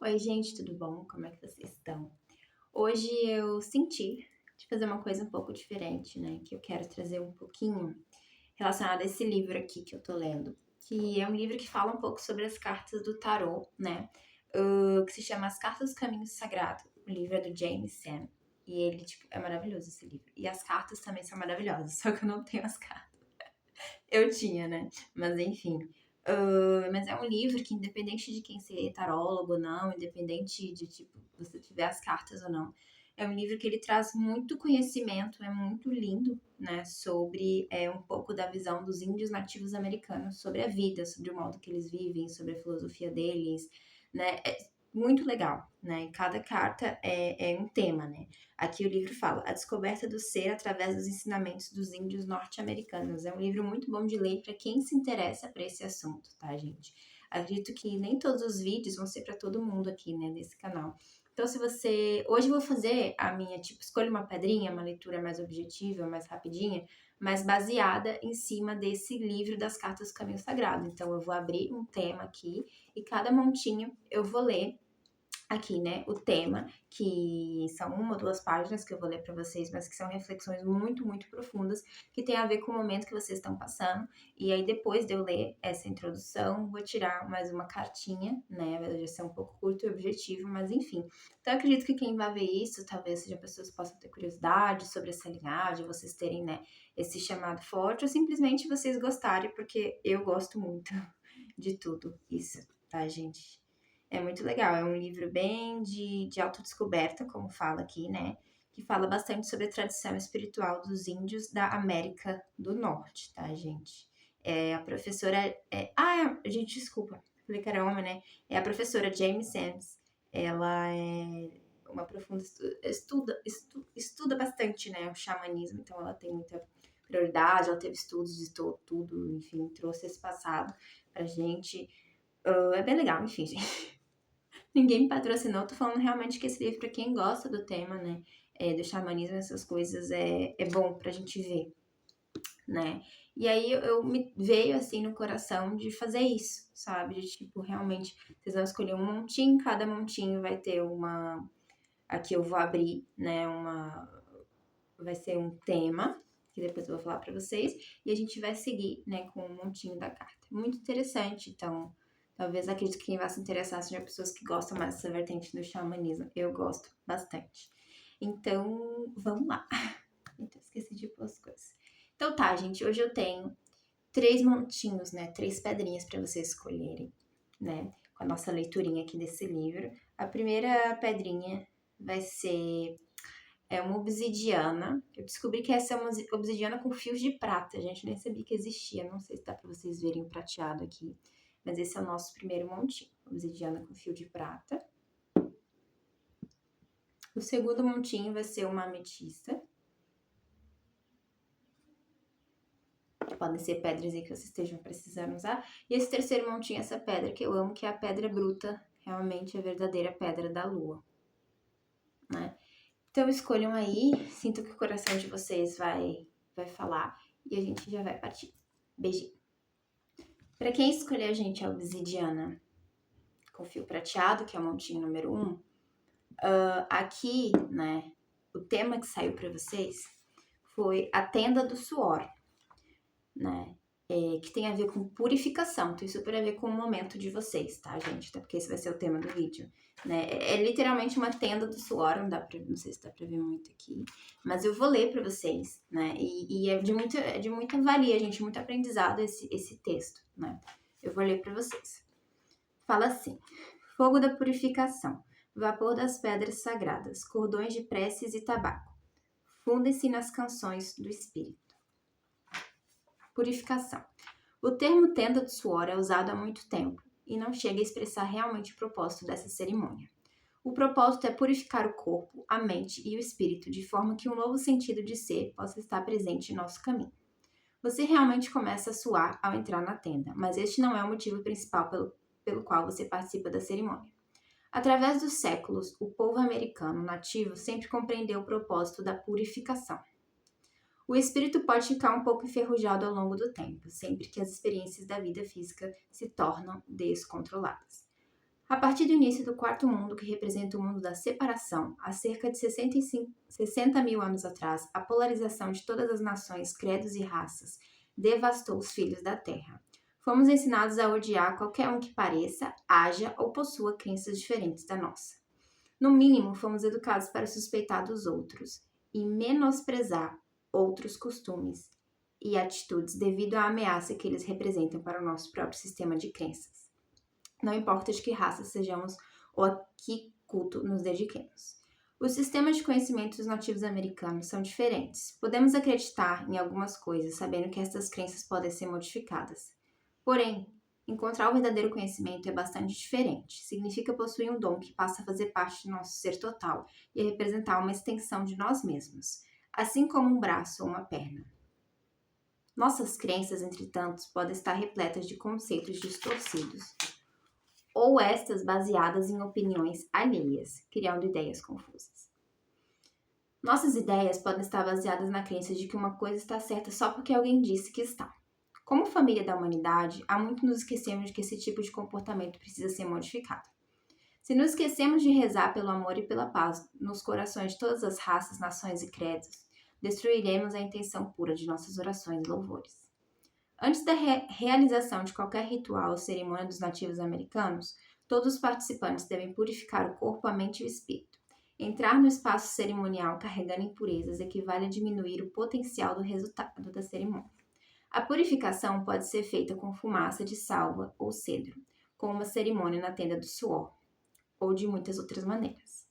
Oi, gente, tudo bom? Como é que vocês estão? Hoje eu senti de fazer uma coisa um pouco diferente, né? Que eu quero trazer um pouquinho relacionado a esse livro aqui que eu tô lendo, que é um livro que fala um pouco sobre as cartas do tarô, né? Que se chama As Cartas do Caminho Sagrado. O livro é do James Sam. E ele, tipo, é maravilhoso esse livro. E as cartas também são maravilhosas, só que eu não tenho as cartas. Eu tinha, né? Mas enfim. Mas é um livro que, independente de quem ser tarólogo ou não, independente de, tipo, você tiver as cartas ou não, é um livro que ele traz muito conhecimento, é muito lindo, né? Sobre um pouco da visão dos índios nativos americanos sobre a vida, sobre o modo que eles vivem, sobre a filosofia deles, né? É muito legal, né? E cada carta é um tema, né? Aqui o livro fala A Descoberta do Ser através dos ensinamentos dos índios norte-americanos. É um livro muito bom de ler para quem se interessa por esse assunto, tá, gente? Acredito que nem todos os vídeos vão ser para todo mundo aqui, né, nesse canal. Então, se você... Hoje eu vou fazer a minha, tipo, escolha uma pedrinha, uma leitura mais objetiva, mais rapidinha, mas baseada em cima desse livro das Cartas do Caminho Sagrado. Então, eu vou abrir um tema aqui e cada montinho eu vou ler aqui, né, o tema, que são uma ou duas páginas que eu vou ler para vocês, mas que são reflexões muito, muito profundas, que tem a ver com o momento que vocês estão passando. E aí, depois de eu ler essa introdução, vou tirar mais uma cartinha, né, vai ser um pouco curto e objetivo, mas enfim. Então, eu acredito que quem vai ver isso, talvez sejam pessoas que possam ter curiosidade sobre essa linhagem, vocês terem, né, esse chamado forte, ou simplesmente vocês gostarem, porque eu gosto muito de tudo isso, tá, gente? É muito legal, é um livro bem de autodescoberta, como fala aqui, né? Que fala bastante sobre a tradição espiritual dos índios da América do Norte, tá, gente? A professora. Gente, desculpa, falei que era homem, né? É a professora Jamie Sams. Ela é uma profunda. Estuda bastante, né? O xamanismo, então ela tem muita prioridade, ela teve estudos de tudo, enfim, trouxe esse passado pra gente. É bem legal, enfim, gente. Ninguém me patrocinou, tô falando realmente que esse livro, pra quem gosta do tema, né, do xamanismo, essas coisas, é bom pra gente ver, né? E aí eu me veio assim no coração de fazer isso, sabe? De tipo, realmente, vocês vão escolher um montinho, cada montinho vai ter uma. Aqui eu vou abrir, né? Vai ser um tema, que depois eu vou falar pra vocês, e a gente vai seguir, né, com um montinho da carta. Muito interessante, então. Talvez acredito que quem vai se interessar sejam pessoas que gostam mais dessa vertente do xamanismo. Eu gosto bastante. Então, vamos lá. Então, esqueci de pôr as coisas. Então tá, gente. Hoje eu tenho 3 montinhos, né? 3 pedrinhas para vocês escolherem, né? Com a nossa leiturinha aqui desse livro. A primeira pedrinha vai ser uma obsidiana. Eu descobri que essa é uma obsidiana com fios de prata. Gente, nem sabia que existia. Não sei se dá para vocês verem o prateado aqui. Mas esse é o nosso primeiro montinho. Obsidiana com fio de prata. O segundo montinho vai ser uma ametista. Podem ser pedras aí que vocês estejam precisando usar. E esse terceiro montinho, essa pedra que eu amo, que é a pedra bruta. Realmente a verdadeira pedra da lua, né? Então escolham aí. Sinto que o coração de vocês vai falar. E a gente já vai partir. Beijinho. Para quem escolher, gente, a obsidiana com fio prateado, que é o montinho número 1, aqui, né, o tema que saiu para vocês foi a tenda do suor, né, que tem a ver com purificação, tem super a ver com o momento de vocês, tá, gente? Até porque esse vai ser o tema do vídeo, né? É literalmente uma tenda do suor, não sei se dá pra ver muito aqui, mas eu vou ler para vocês, né? E é de muita valia, gente, muito aprendizado esse texto, né? Eu vou ler para vocês. Fala assim: fogo da purificação, vapor das pedras sagradas, cordões de preces e tabaco. Fundem-se nas canções do espírito. Purificação. O termo tenda do suor é usado há muito tempo e não chega a expressar realmente o propósito dessa cerimônia. O propósito é purificar o corpo, a mente e o espírito de forma que um novo sentido de ser possa estar presente em nosso caminho. Você realmente começa a suar ao entrar na tenda, mas este não é o motivo principal pelo qual você participa da cerimônia. Através dos séculos, o povo americano nativo sempre compreendeu o propósito da purificação. O espírito pode ficar um pouco enferrujado ao longo do tempo, sempre que as experiências da vida física se tornam descontroladas. A partir do início do Quarto Mundo, que representa o mundo da separação, há cerca de 60 mil anos atrás, a polarização de todas as nações, credos e raças devastou os filhos da Terra. Fomos ensinados a odiar qualquer um que pareça, haja ou possua crenças diferentes da nossa. No mínimo, fomos educados para suspeitar dos outros e menosprezar outros costumes e atitudes devido à ameaça que eles representam para o nosso próprio sistema de crenças. Não importa de que raça sejamos ou a que culto nos dediquemos. Os sistemas de conhecimento dos nativos americanos são diferentes. Podemos acreditar em algumas coisas, sabendo que essas crenças podem ser modificadas. Porém, encontrar o verdadeiro conhecimento é bastante diferente. Significa possuir um dom que passa a fazer parte do nosso ser total e a representar uma extensão de nós mesmos, assim como um braço ou uma perna. Nossas crenças, entretanto, podem estar repletas de conceitos distorcidos, ou estas baseadas em opiniões alheias, criando ideias confusas. Nossas ideias podem estar baseadas na crença de que uma coisa está certa só porque alguém disse que está. Como família da humanidade, há muito nos esquecemos de que esse tipo de comportamento precisa ser modificado. Se nos esquecemos de rezar pelo amor e pela paz nos corações de todas as raças, nações e credos, destruiremos a intenção pura de nossas orações e louvores. Antes da realização de qualquer ritual ou cerimônia dos nativos americanos, todos os participantes devem purificar o corpo, a mente e o espírito. Entrar no espaço cerimonial carregando impurezas equivale a diminuir o potencial do resultado da cerimônia. A purificação pode ser feita com fumaça de salva ou cedro, com uma cerimônia na tenda do suor, ou de muitas outras maneiras.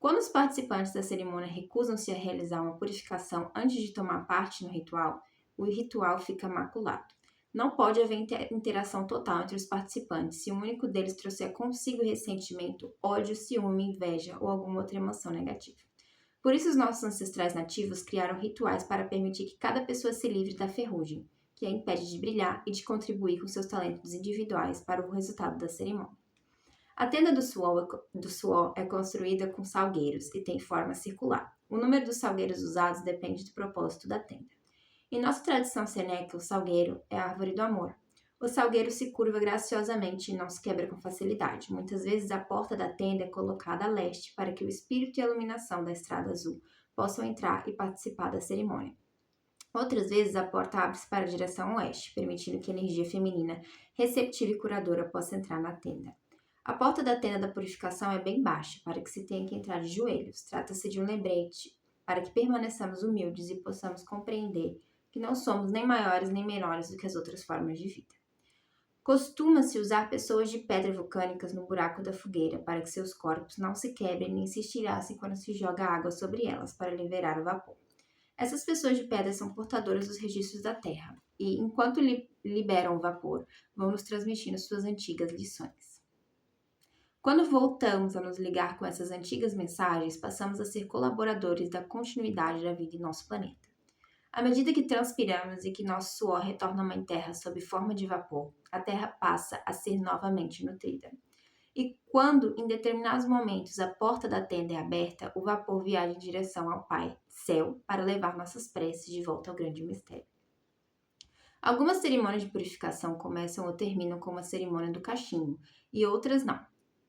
Quando os participantes da cerimônia recusam-se a realizar uma purificação antes de tomar parte no ritual, o ritual fica maculado. Não pode haver interação total entre os participantes se o único deles trouxer consigo ressentimento, ódio, ciúme, inveja ou alguma outra emoção negativa. Por isso, os nossos ancestrais nativos criaram rituais para permitir que cada pessoa se livre da ferrugem, que a impede de brilhar e de contribuir com seus talentos individuais para o resultado da cerimônia. A tenda do suor é construída com salgueiros e tem forma circular. O número dos salgueiros usados depende do propósito da tenda. Em nossa tradição seneca, o salgueiro é a árvore do amor. O salgueiro se curva graciosamente e não se quebra com facilidade. Muitas vezes a porta da tenda é colocada a leste para que o espírito e a iluminação da estrada azul possam entrar e participar da cerimônia. Outras vezes a porta abre-se para a direção oeste, permitindo que a energia feminina receptiva e curadora possa entrar na tenda. A porta da tenda da purificação é bem baixa, para que se tenha que entrar de joelhos. Trata-se de um lembrete para que permaneçamos humildes e possamos compreender que não somos nem maiores nem menores do que as outras formas de vida. Costuma-se usar pessoas de pedra vulcânicas no buraco da fogueira para que seus corpos não se quebrem nem se estilhassem quando se joga água sobre elas para liberar o vapor. Essas pessoas de pedra são portadoras dos registros da Terra e, enquanto liberam o vapor, vão nos transmitindo suas antigas lições. Quando voltamos a nos ligar com essas antigas mensagens, passamos a ser colaboradores da continuidade da vida em nosso planeta. À medida que transpiramos e que nosso suor retorna à Mãe Terra sob forma de vapor, a Terra passa a ser novamente nutrida. E quando, em determinados momentos, a porta da tenda é aberta, o vapor viaja em direção ao Pai, céu, para levar nossas preces de volta ao grande mistério. Algumas cerimônias de purificação começam ou terminam com uma cerimônia do cachimbo, e outras não,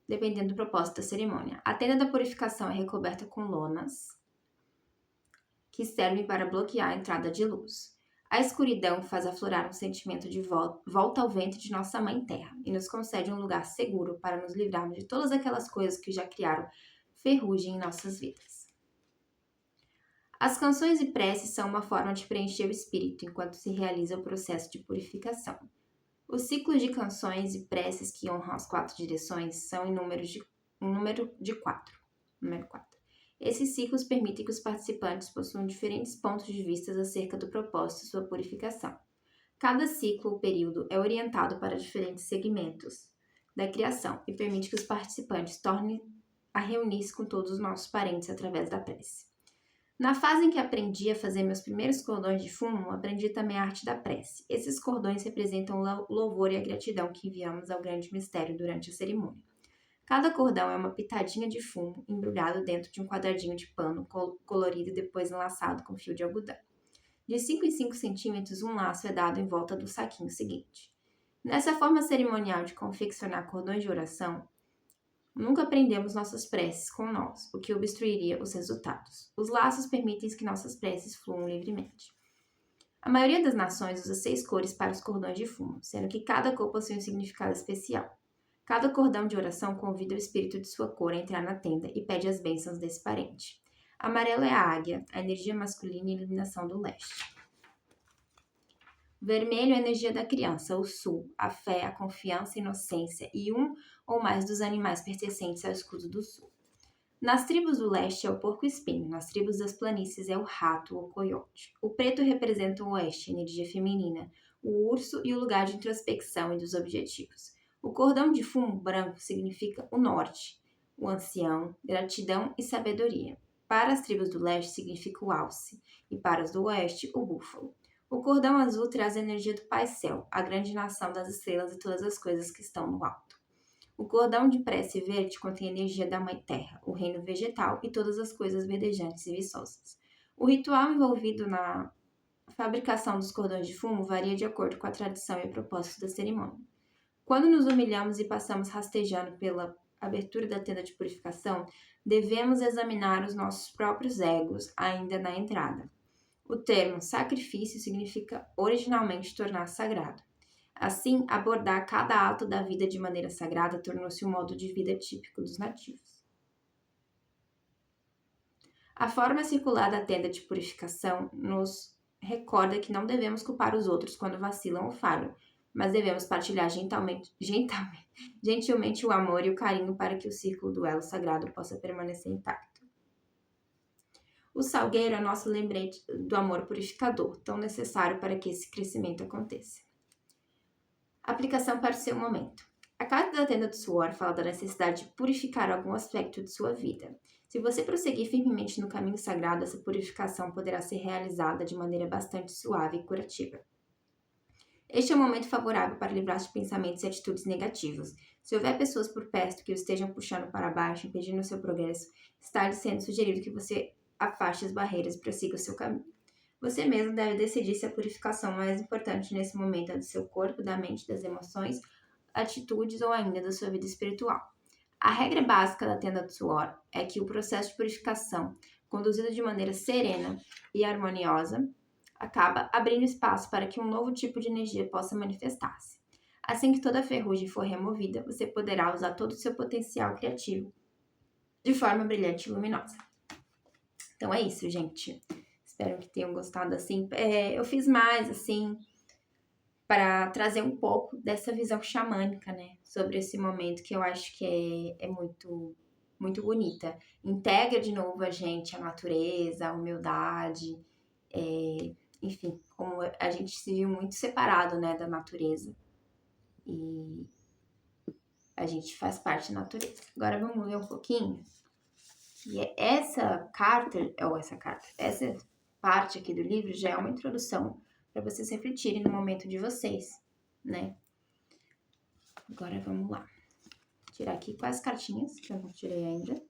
dependendo do propósito da cerimônia. A tenda da purificação é recoberta com lonas, que servem para bloquear a entrada de luz. A escuridão faz aflorar um sentimento de volta ao ventre de nossa Mãe Terra e nos concede um lugar seguro para nos livrarmos de todas aquelas coisas que já criaram ferrugem em nossas vidas. As canções e preces são uma forma de preencher o espírito enquanto se realiza o processo de purificação. Os ciclos de canções e preces que honram as 4 direções são em número de 4. Número 4. Esses ciclos permitem que os participantes possuam diferentes pontos de vista acerca do propósito de sua purificação. Cada ciclo ou período é orientado para diferentes segmentos da criação e permite que os participantes tornem a reunir-se com todos os nossos parentes através da prece. Na fase em que aprendi a fazer meus primeiros cordões de fumo, aprendi também a arte da prece. Esses cordões representam o louvor e a gratidão que enviamos ao grande mistério durante a cerimônia. Cada cordão é uma pitadinha de fumo embrulhado dentro de um quadradinho de pano colorido e depois enlaçado com fio de algodão. De 5 em 5 centímetros, um laço é dado em volta do saquinho seguinte. Nessa forma cerimonial de confeccionar cordões de oração, Nunca prendemos nossas preces com nós, o que obstruiria os resultados. Os laços permitem que nossas preces fluam livremente. A maioria das nações usa 6 cores para os cordões de fumo, sendo que cada cor possui um significado especial. Cada cordão de oração convida o espírito de sua cor a entrar na tenda e pede as bênçãos desse parente. Amarelo é a águia, a energia masculina e a iluminação do leste. Vermelho é a energia da criança, o sul, a fé, a confiança, a inocência e um ou mais dos animais pertencentes ao escudo do sul. Nas tribos do leste é o porco-espinho, nas tribos das planícies é o rato ou coiote. O preto representa o oeste, a energia feminina, o urso e o lugar de introspecção e dos objetivos. O cordão de fumo branco significa o norte, o ancião, gratidão e sabedoria. Para as tribos do leste significa o alce e para as do oeste, o búfalo. O cordão azul traz a energia do Pai Céu, a grande nação das estrelas e todas as coisas que estão no alto. O cordão de prece verde contém a energia da Mãe Terra, o reino vegetal e todas as coisas verdejantes e viçosas. O ritual envolvido na fabricação dos cordões de fumo varia de acordo com a tradição e o propósito da cerimônia. Quando nos humilhamos e passamos rastejando pela abertura da tenda de purificação, devemos examinar os nossos próprios egos ainda na entrada. O termo sacrifício significa originalmente tornar sagrado. Assim, abordar cada ato da vida de maneira sagrada tornou-se um modo de vida típico dos nativos. A forma circular da tenda de purificação nos recorda que não devemos culpar os outros quando vacilam ou falham, mas devemos partilhar gentilmente o amor e o carinho para que o círculo do elo sagrado possa permanecer intacto. O salgueiro é nosso lembrete do amor purificador, tão necessário para que esse crescimento aconteça. Aplicação para o seu momento. A carta da tenda do suor fala da necessidade de purificar algum aspecto de sua vida. Se você prosseguir firmemente no caminho sagrado, essa purificação poderá ser realizada de maneira bastante suave e curativa. Este é um momento favorável para livrar-se de pensamentos e atitudes negativos. Se houver pessoas por perto que o estejam puxando para baixo, impedindo o seu progresso, está-lhe sendo sugerido que você afaste as barreiras e prossiga o seu caminho. Você mesmo deve decidir se a purificação mais importante nesse momento é do seu corpo, da mente, das emoções, atitudes ou ainda da sua vida espiritual. A regra básica da tenda do suor é que o processo de purificação, conduzido de maneira serena e harmoniosa, acaba abrindo espaço para que um novo tipo de energia possa manifestar-se. Assim que toda a ferrugem for removida, você poderá usar todo o seu potencial criativo de forma brilhante e luminosa. Então é isso, gente. Espero que tenham gostado, assim. Eu fiz mais, assim, para trazer um pouco dessa visão xamânica, né? Sobre esse momento que eu acho que é muito, muito bonita. Integra de novo a gente, a natureza, a humildade, enfim, como a gente se viu muito separado, né, da natureza. E a gente faz parte da natureza. Agora vamos ver um pouquinho. E essa parte aqui do livro já é uma introdução para vocês refletirem no momento de vocês, né? Agora vamos lá. Vou tirar aqui quais cartinhas que eu não tirei ainda.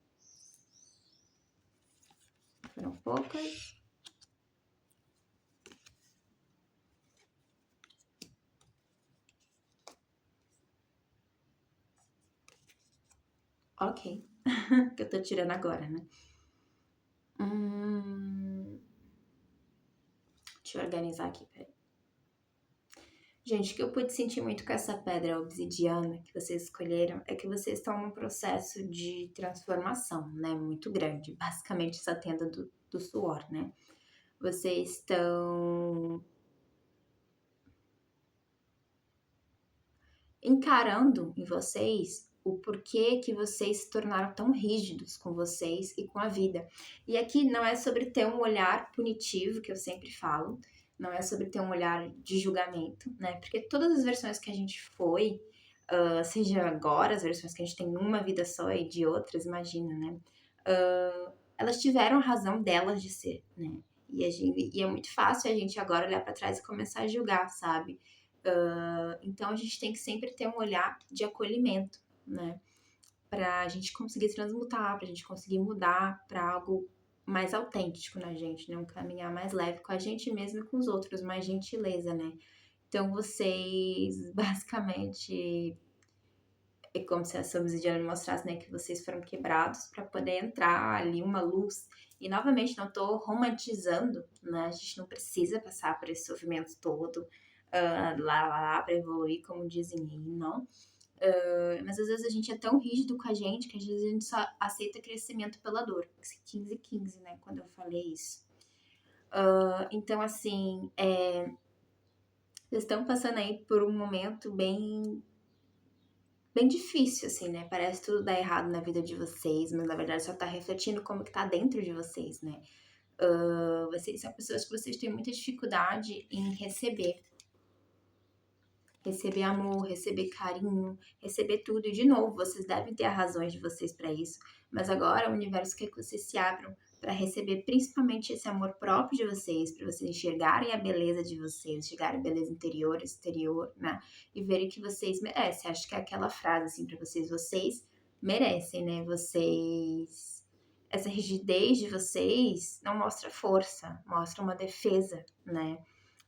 Foram poucas. Ok. Que eu tô tirando agora, né? Deixa eu organizar aqui, peraí. Gente, o que eu pude sentir muito com essa pedra obsidiana que vocês escolheram é que vocês estão num processo de transformação, né? Muito grande. Basicamente, essa tenda do suor, né? Vocês estão encarando em vocês o porquê que vocês se tornaram tão rígidos com vocês e com a vida. E aqui não é sobre ter um olhar punitivo, que eu sempre falo, não é sobre ter um olhar de julgamento, né? Porque todas as versões que a gente foi, seja agora, as versões que a gente tem uma vida só e de outras, imagina, né? Elas tiveram a razão delas de ser, né? E é muito fácil a gente agora olhar para trás e começar a julgar, sabe? Então a gente tem que sempre ter um olhar de acolhimento, né? Pra gente conseguir transmutar, pra gente conseguir mudar pra algo mais autêntico na gente, né? Um caminhar mais leve com a gente mesmo e com os outros, mais gentileza, né? Então vocês basicamente É como se essa obsidiana mostrasse, né, que vocês foram quebrados para poder entrar ali uma luz. E novamente, não tô romantizando, né? A gente não precisa passar por esse sofrimento todo, lá para evoluir, como dizem aí, não. Mas às vezes a gente é tão rígido com a gente que às vezes a gente só aceita crescimento pela dor. 15, né? Quando eu falei isso. Então, assim, vocês estão passando aí por um momento bem difícil, assim, né? Parece tudo dar errado na vida de vocês, mas na verdade só tá refletindo como que tá dentro de vocês, né? Vocês são pessoas que vocês têm muita dificuldade em receber. Receber amor, receber carinho, receber tudo. E de novo, vocês devem ter as razões de vocês para isso. Mas agora o universo quer que vocês se abram para receber principalmente esse amor próprio de vocês, para vocês enxergarem a beleza de vocês, enxergarem a beleza interior, exterior, né? E verem que vocês merecem. Acho que é aquela frase assim para vocês merecem, né? Vocês, essa rigidez de vocês não mostra força, mostra uma defesa, né?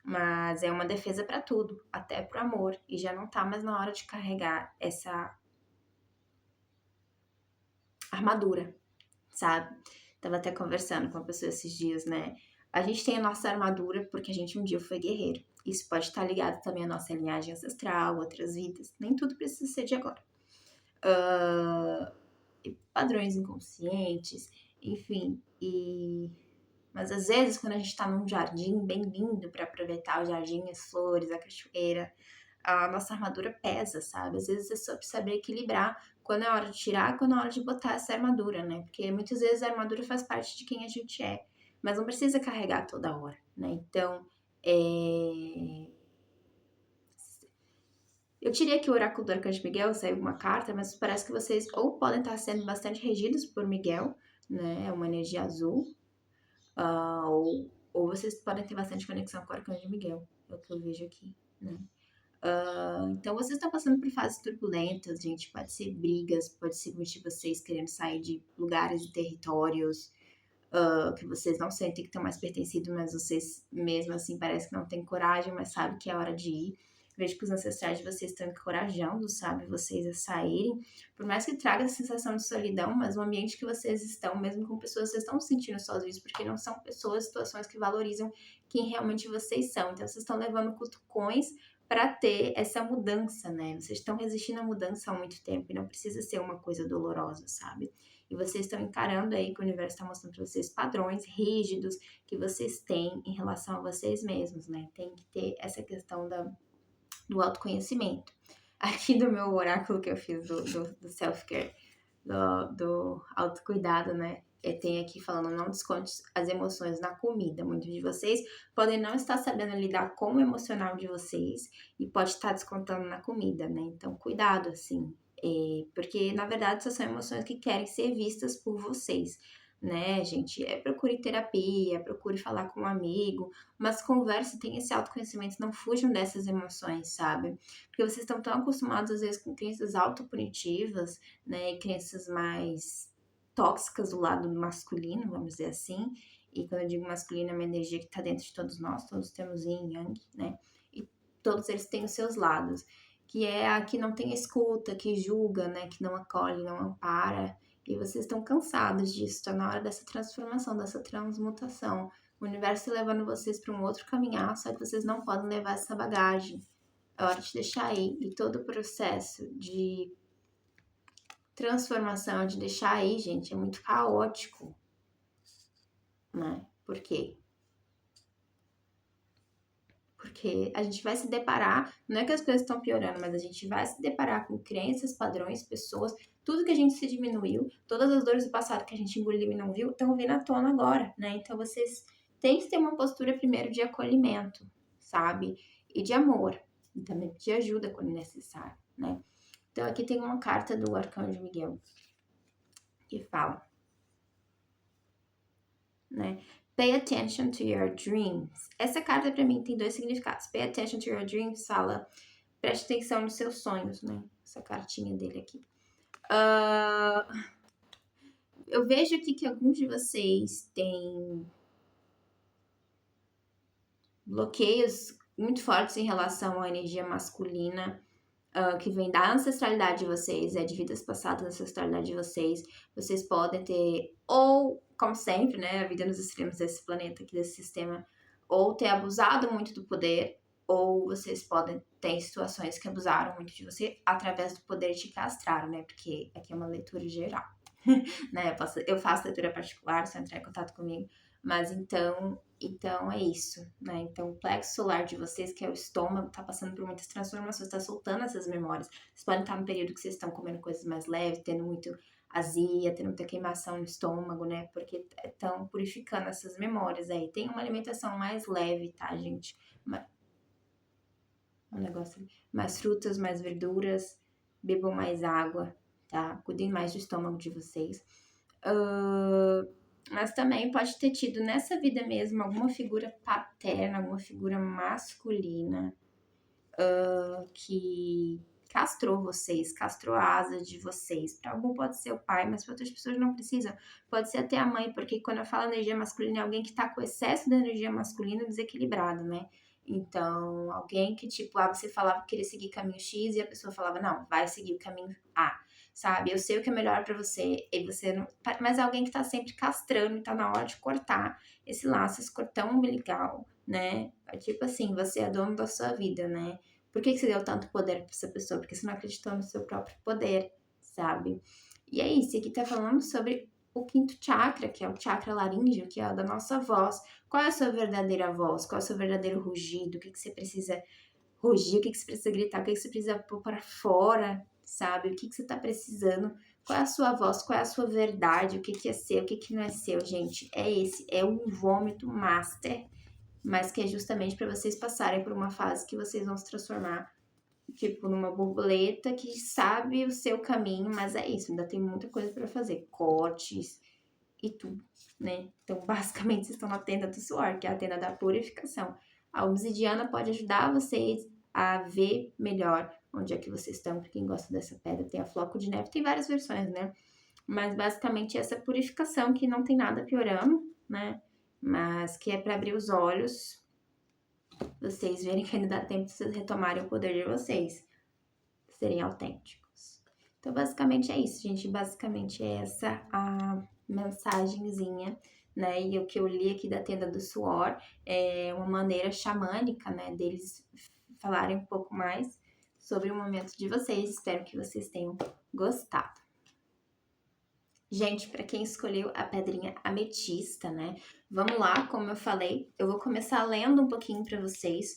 Mas é uma defesa para tudo, até pro amor. E já não tá mais na hora de carregar essa armadura, sabe? Tava até conversando com uma pessoa esses dias, né? A gente tem a nossa armadura porque a gente um dia foi guerreiro. Isso pode estar ligado também à nossa linhagem ancestral, outras vidas. Nem tudo precisa ser de agora. Padrões inconscientes, enfim. Mas às vezes, quando a gente tá num jardim bem lindo para aproveitar o jardim, as flores, a cachoeira, a nossa armadura pesa, sabe? Às vezes é sobre saber equilibrar quando é hora de tirar, quando é hora de botar essa armadura, né? Porque muitas vezes a armadura faz parte de quem a gente é, mas não precisa carregar toda hora, né? Então, eu tirei aqui o oráculo do Arcanjo Miguel, saiu uma carta, mas parece que vocês ou podem estar sendo bastante regidos por Miguel, né? É uma energia azul, ou vocês podem ter bastante conexão com o Arcanjo Miguel, é o que eu vejo aqui, né? Então vocês estão passando por fases turbulentas, gente. Pode ser brigas, pode ser de vocês querendo sair de lugares e territórios que vocês não sentem que estão mais pertencidos, mas vocês mesmo assim parece que não têm coragem, mas sabe que é hora de ir. Vejo que os ancestrais de vocês estão encorajando, sabe, vocês a saírem. Por mais que traga a sensação de solidão, mas o ambiente que vocês estão, mesmo com pessoas, vocês estão se sentindo sozinhos, porque não são pessoas, situações que valorizam quem realmente vocês são. Então, vocês estão levando cutucões para ter essa mudança, né? Vocês estão resistindo à mudança há muito tempo e não precisa ser uma coisa dolorosa, sabe? E vocês estão encarando aí que o universo está mostrando para vocês padrões rígidos que vocês têm em relação a vocês mesmos, né? Tem que ter essa questão do autoconhecimento. Aqui do meu oráculo que eu fiz do self-care, do autocuidado, né? Tem aqui falando, não desconte as emoções na comida. Muitos de vocês podem não estar sabendo lidar com o emocional de vocês e pode estar descontando na comida, né? Então, cuidado, assim. Porque, na verdade, essas são emoções que querem ser vistas por vocês, né, gente? Procure terapia, procure falar com um amigo, mas converse, tenha esse autoconhecimento, não fujam dessas emoções, sabe? Porque vocês estão tão acostumados, às vezes, com crenças autopunitivas, né, e crenças mais tóxicas do lado masculino, vamos dizer assim. E quando eu digo masculino, é uma energia que está dentro de todos nós, todos temos yin e yang, né? E todos eles têm os seus lados, que é a que não tem escuta, que julga, né, que não acolhe, não ampara. E vocês estão cansados disso, está na hora dessa transformação, dessa transmutação. O universo está levando vocês para um outro caminhar, só que vocês não podem levar essa bagagem. É hora de deixar aí. E todo o processo de transformação, de deixar aí, gente, é muito caótico, né? Por quê? Porque a gente vai se deparar, não é que as coisas estão piorando, mas a gente vai se deparar com crenças, padrões, pessoas, tudo que a gente se diminuiu, todas as dores do passado que a gente engoliu e não viu, estão vindo à tona agora, né? Então vocês têm que ter uma postura primeiro de acolhimento, sabe? E de amor, e também de ajuda quando necessário, né? Então aqui tem uma carta do Arcanjo Miguel que fala, né? Pay attention to your dreams. Essa carta pra mim tem dois significados. Pay attention to your dreams fala, preste atenção nos seus sonhos, né? Essa cartinha dele aqui. Eu vejo aqui que alguns de vocês têm bloqueios muito fortes em relação à energia masculina. que vem da ancestralidade de vocês, de vidas passadas da ancestralidade de vocês. Vocês podem ter, ou, como sempre, né, a vida nos extremos desse planeta aqui, desse sistema, ou ter abusado muito do poder, ou vocês podem ter situações que abusaram muito de você através do poder te castraram, né? Porque aqui é uma leitura geral, né? Eu faço leitura particular, só entrar em contato comigo. Mas então é isso, né? Então o plexo solar de vocês, que é o estômago, tá passando por muitas transformações, tá soltando essas memórias. Vocês podem estar no período que vocês estão comendo coisas mais leves, tendo muito azia, tendo muita queimação no estômago, né? Porque estão purificando essas memórias aí. Tem uma alimentação mais leve, tá, gente? Um negócio ali. Mais frutas, mais verduras, bebam mais água, tá? Cuidem mais do estômago de vocês. Mas também pode ter tido nessa vida mesmo alguma figura paterna, alguma figura masculina que castrou vocês, castrou a asa de vocês. Para algum pode ser o pai, mas para outras pessoas não precisa. Pode ser até a mãe, porque quando eu falo energia masculina, é alguém que tá com excesso de energia masculina desequilibrado, né? Então, alguém que, tipo, você falava que queria seguir caminho X e a pessoa falava, não, vai seguir o caminho A, sabe? Eu sei o que é melhor pra você, e você não. Mas é alguém que tá sempre castrando e tá na hora de cortar esse laço, esse cordão umbilical, né? Tipo assim, você é dono da sua vida, né? Por que você deu tanto poder pra essa pessoa? Porque você não acreditou no seu próprio poder, sabe? E é isso, aqui tá falando sobre o quinto chakra, que é o chakra laríngeo, que é o da nossa voz. Qual é a sua verdadeira voz? Qual é o seu verdadeiro rugido? O que você precisa rugir? O que você precisa gritar? O que você precisa pôr para fora? Sabe? O que você tá precisando? Qual é a sua voz? Qual é a sua verdade? O que é seu? O que não é seu, gente? É esse. É um vômito master, mas que é justamente para vocês passarem por uma fase que vocês vão se transformar, tipo, numa borboleta que sabe o seu caminho, mas é isso. Ainda tem muita coisa para fazer. Cortes e tudo, né? Então, basicamente, vocês estão na tenda do suor, que é a tenda da purificação. A obsidiana pode ajudar vocês a ver melhor onde é que vocês estão. Pra quem gosta dessa pedra, tem a floco de neve, tem várias versões, né? Mas, basicamente, essa purificação que não tem nada piorando, né? Mas que é para abrir os olhos, vocês verem que ainda dá tempo de vocês retomarem o poder de vocês, serem autênticos. Então, basicamente é isso, gente. Basicamente é essa a mensagenzinha, né? E o que eu li aqui da Tenda do Suor é uma maneira xamânica, né? Deles falarem um pouco mais sobre o momento de vocês. Espero que vocês tenham gostado. Gente, para quem escolheu a pedrinha ametista, né? Vamos lá, como eu falei, eu vou começar lendo um pouquinho para vocês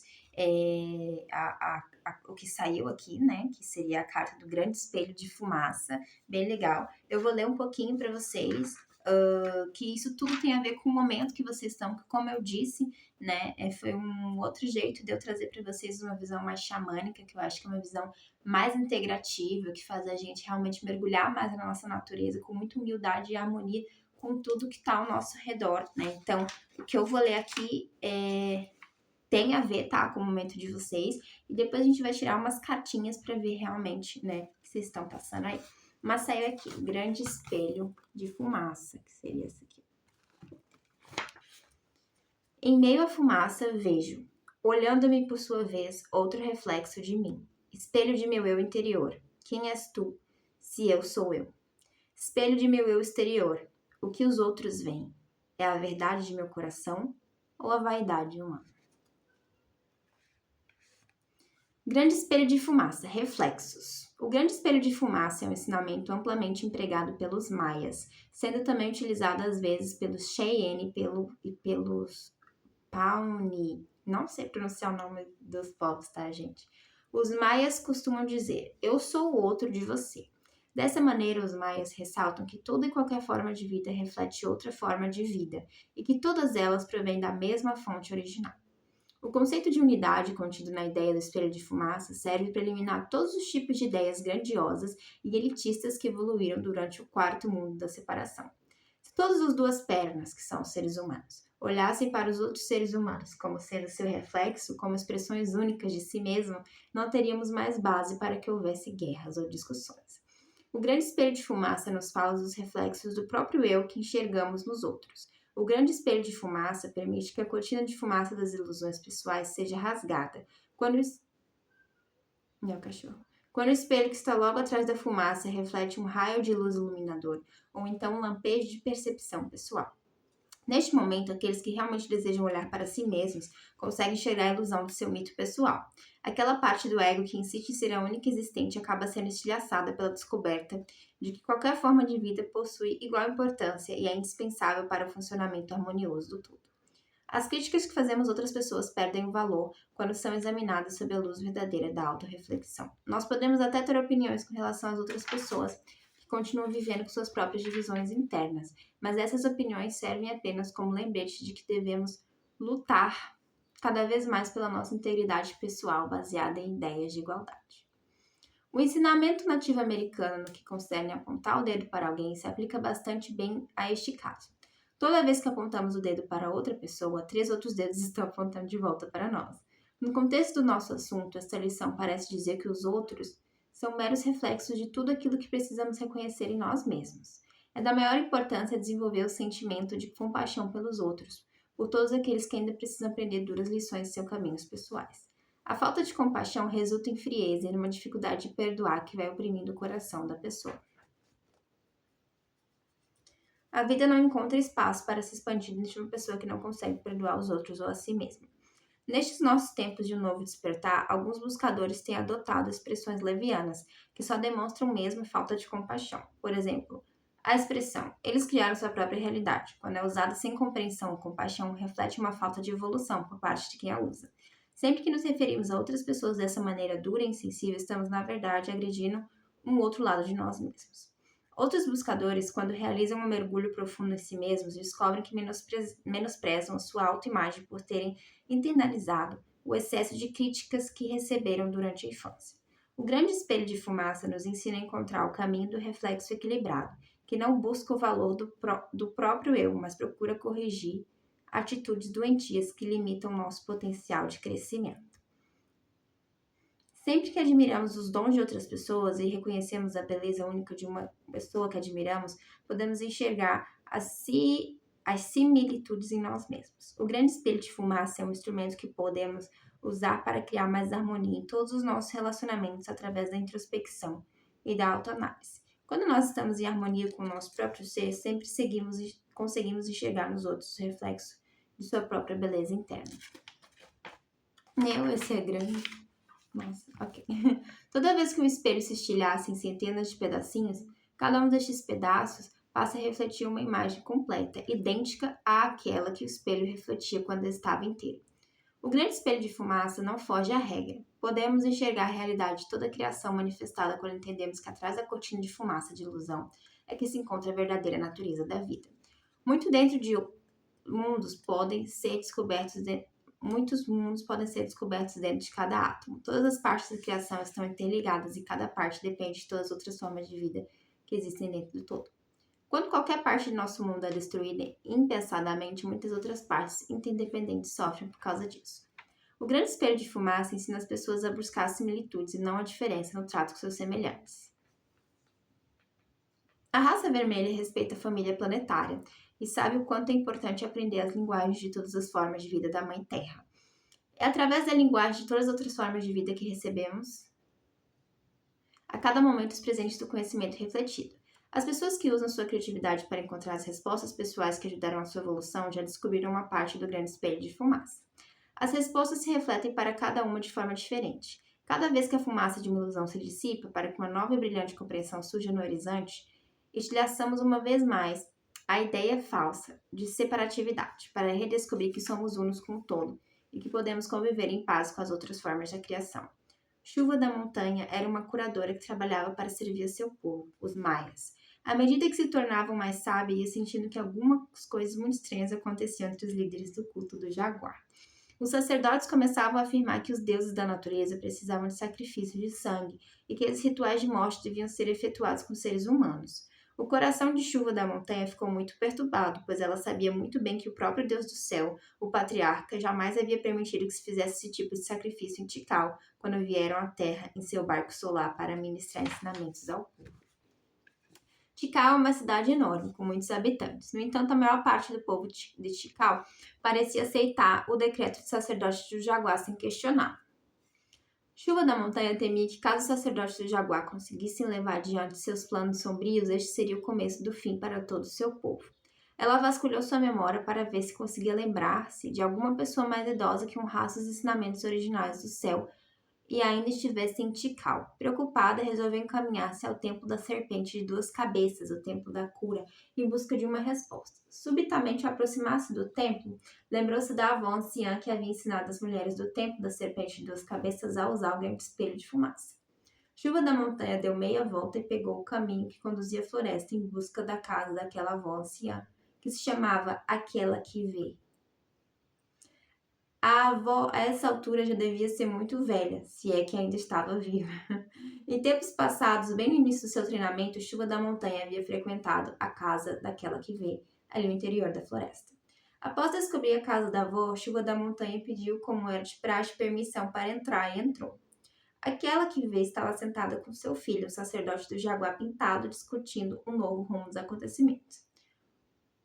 o que saiu aqui, né? Que seria a carta do Grande Espelho de Fumaça, bem legal. Eu vou ler um pouquinho para vocês, que isso tudo tem a ver com o momento que vocês estão, que como eu disse, né? Foi um outro jeito de eu trazer para vocês uma visão mais xamânica, que eu acho que é uma visão mais integrativa, que faz a gente realmente mergulhar mais na nossa natureza, com muita humildade e harmonia com tudo que está ao nosso redor, né? Então, o que eu vou ler aqui tem a ver, tá, com o momento de vocês, e depois a gente vai tirar umas cartinhas para ver realmente, né, o que vocês estão passando aí. Mas saiu aqui, o Grande Espelho de Fumaça, que seria essa aqui. Em meio à fumaça, vejo, olhando-me por sua vez, outro reflexo de mim. Espelho de meu eu interior. Quem és tu, se eu sou eu? Espelho de meu eu exterior. O que os outros veem? É a verdade de meu coração ou a vaidade humana? Grande espelho de fumaça, reflexos. O grande espelho de fumaça é um ensinamento amplamente empregado pelos maias, sendo também utilizado às vezes pelos Cheyenne e pelos Pawnee. Não sei pronunciar o nome dos povos, tá, gente? Os maias costumam dizer, eu sou o outro de você. Dessa maneira, os maias ressaltam que toda e qualquer forma de vida reflete outra forma de vida e que todas elas provêm da mesma fonte original. O conceito de unidade contido na ideia do espelho de fumaça serve para eliminar todos os tipos de ideias grandiosas e elitistas que evoluíram durante o quarto mundo da separação. Se todas as duas pernas, que são os seres humanos, olhassem para os outros seres humanos como sendo seu reflexo, como expressões únicas de si mesmo, não teríamos mais base para que houvesse guerras ou discussões. O grande espelho de fumaça nos fala dos reflexos do próprio eu que enxergamos nos outros. O grande espelho de fumaça permite que a cortina de fumaça das ilusões pessoais seja rasgada. Meu cachorro. Quando o espelho que está logo atrás da fumaça reflete um raio de luz iluminador, ou então um lampejo de percepção pessoal. Neste momento, aqueles que realmente desejam olhar para si mesmos conseguem enxergar a ilusão do seu mito pessoal. Aquela parte do ego que insiste em ser a única existente acaba sendo estilhaçada pela descoberta de que qualquer forma de vida possui igual importância e é indispensável para o funcionamento harmonioso do todo. As críticas que fazemos a outras pessoas perdem o valor quando são examinadas sob a luz verdadeira da autorreflexão. Nós podemos até ter opiniões com relação às outras pessoas, que continuam vivendo com suas próprias divisões internas, mas essas opiniões servem apenas como lembrete de que devemos lutar cada vez mais pela nossa integridade pessoal baseada em ideias de igualdade. O ensinamento nativo americano no que concerne apontar o dedo para alguém se aplica bastante bem a este caso. Toda vez que apontamos o dedo para outra pessoa, 3 outros dedos estão apontando de volta para nós. No contexto do nosso assunto, esta lição parece dizer que os outros são meros reflexos de tudo aquilo que precisamos reconhecer em nós mesmos. É da maior importância desenvolver o sentimento de compaixão pelos outros, por todos aqueles que ainda precisam aprender duras lições em seus caminhos pessoais. A falta de compaixão resulta em frieza e numa dificuldade de perdoar que vai oprimindo o coração da pessoa. A vida não encontra espaço para se expandir dentro de uma pessoa que não consegue perdoar os outros ou a si mesma. Nestes nossos tempos de um novo despertar, alguns buscadores têm adotado expressões levianas, que só demonstram mesmo falta de compaixão. Por exemplo, a expressão "eles criaram sua própria realidade", quando é usada sem compreensão ou compaixão, reflete uma falta de evolução por parte de quem a usa. Sempre que nos referimos a outras pessoas dessa maneira dura e insensível, estamos, na verdade, agredindo um outro lado de nós mesmos. Outros buscadores, quando realizam um mergulho profundo em si mesmos, descobrem que menosprezam a sua autoimagem por terem internalizado o excesso de críticas que receberam durante a infância. O grande espelho de fumaça nos ensina a encontrar o caminho do reflexo equilibrado, que não busca o valor do próprio eu, mas procura corrigir atitudes doentias que limitam nosso potencial de crescimento. Sempre que admiramos os dons de outras pessoas e reconhecemos a beleza única de uma pessoa que admiramos, podemos enxergar as similitudes em nós mesmos. O grande espelho de fumaça é um instrumento que podemos usar para criar mais harmonia em todos os nossos relacionamentos através da introspecção e da autoanálise. Quando nós estamos em harmonia com o nosso próprio ser, sempre conseguimos enxergar nos outros o reflexo de sua própria beleza interna. Esse é grande. Nossa, ok. Toda vez que um espelho se estilhaça em centenas de pedacinhos, cada um destes pedaços passa a refletir uma imagem completa, idêntica àquela que o espelho refletia quando estava inteiro. O grande espelho de fumaça não foge à regra. Podemos enxergar a realidade de toda a criação manifestada quando entendemos que atrás da cortina de fumaça de ilusão é que se encontra a verdadeira natureza da vida. Muitos mundos podem ser descobertos dentro de cada átomo. Todas as partes da criação estão interligadas e cada parte depende de todas as outras formas de vida que existem dentro do todo. Quando qualquer parte do nosso mundo é destruída impensadamente, muitas outras partes interdependentes sofrem por causa disso. O grande espelho de fumaça ensina as pessoas a buscar similitudes e não a diferença no trato com seus semelhantes. A raça vermelha respeita a família planetária e sabe o quanto é importante aprender as linguagens de todas as formas de vida da Mãe Terra. É através da linguagem de todas as outras formas de vida que recebemos a cada momento os presentes do conhecimento refletido. As pessoas que usam sua criatividade para encontrar as respostas pessoais que ajudaram a sua evolução já descobriram uma parte do grande espelho de fumaça. As respostas se refletem para cada uma de forma diferente. Cada vez que a fumaça de uma ilusão se dissipa para que uma nova e brilhante compreensão surja no horizonte, estilhaçamos uma vez mais a ideia falsa de separatividade, para redescobrir que somos unos com o todo e que podemos conviver em paz com as outras formas da criação. Chuva da Montanha era uma curadora que trabalhava para servir a seu povo, os maias. À medida que se tornavam mais sábios, ia sentindo que algumas coisas muito estranhas aconteciam entre os líderes do culto do jaguar. Os sacerdotes começavam a afirmar que os deuses da natureza precisavam de sacrifício de sangue e que esses rituais de morte deviam ser efetuados com seres humanos. O coração de Chuva da Montanha ficou muito perturbado, pois ela sabia muito bem que o próprio Deus do céu, o patriarca, jamais havia permitido que se fizesse esse tipo de sacrifício em Tikal, quando vieram à Terra em seu barco solar para ministrar ensinamentos ao povo. Tikal é uma cidade enorme, com muitos habitantes. No entanto, a maior parte do povo de Tikal parecia aceitar o decreto de sacerdote do jaguar sem questionar. Chuva da Montanha temia que, caso os sacerdotes do Jaguar conseguissem levar adiante seus planos sombrios, este seria o começo do fim para todo o seu povo. Ela vasculhou sua memória para ver se conseguia lembrar-se de alguma pessoa mais idosa que honrasse os ensinamentos originais do céu e ainda estivesse em Tikal. Preocupada, resolveu encaminhar-se ao templo da serpente de duas cabeças, o templo da cura, em busca de uma resposta. Subitamente, ao aproximar-se do templo, lembrou-se da avó anciã que havia ensinado as mulheres do templo da serpente de duas cabeças a usar o grande espelho de fumaça. Chuva da Montanha deu meia volta e pegou o caminho que conduzia à floresta em busca da casa daquela avó anciã, que se chamava Aquela que Vê. A avó, a essa altura, já devia ser muito velha, se é que ainda estava viva. Em tempos passados, bem no início do seu treinamento, Chuva da Montanha havia frequentado a casa daquela que vê, ali no interior da floresta. Após descobrir a casa da avó, Chuva da Montanha pediu, como era de praxe, permissão para entrar e entrou. Aquela que vê estava sentada com seu filho, o sacerdote do Jaguar Pintado, discutindo um novo rumo dos acontecimentos.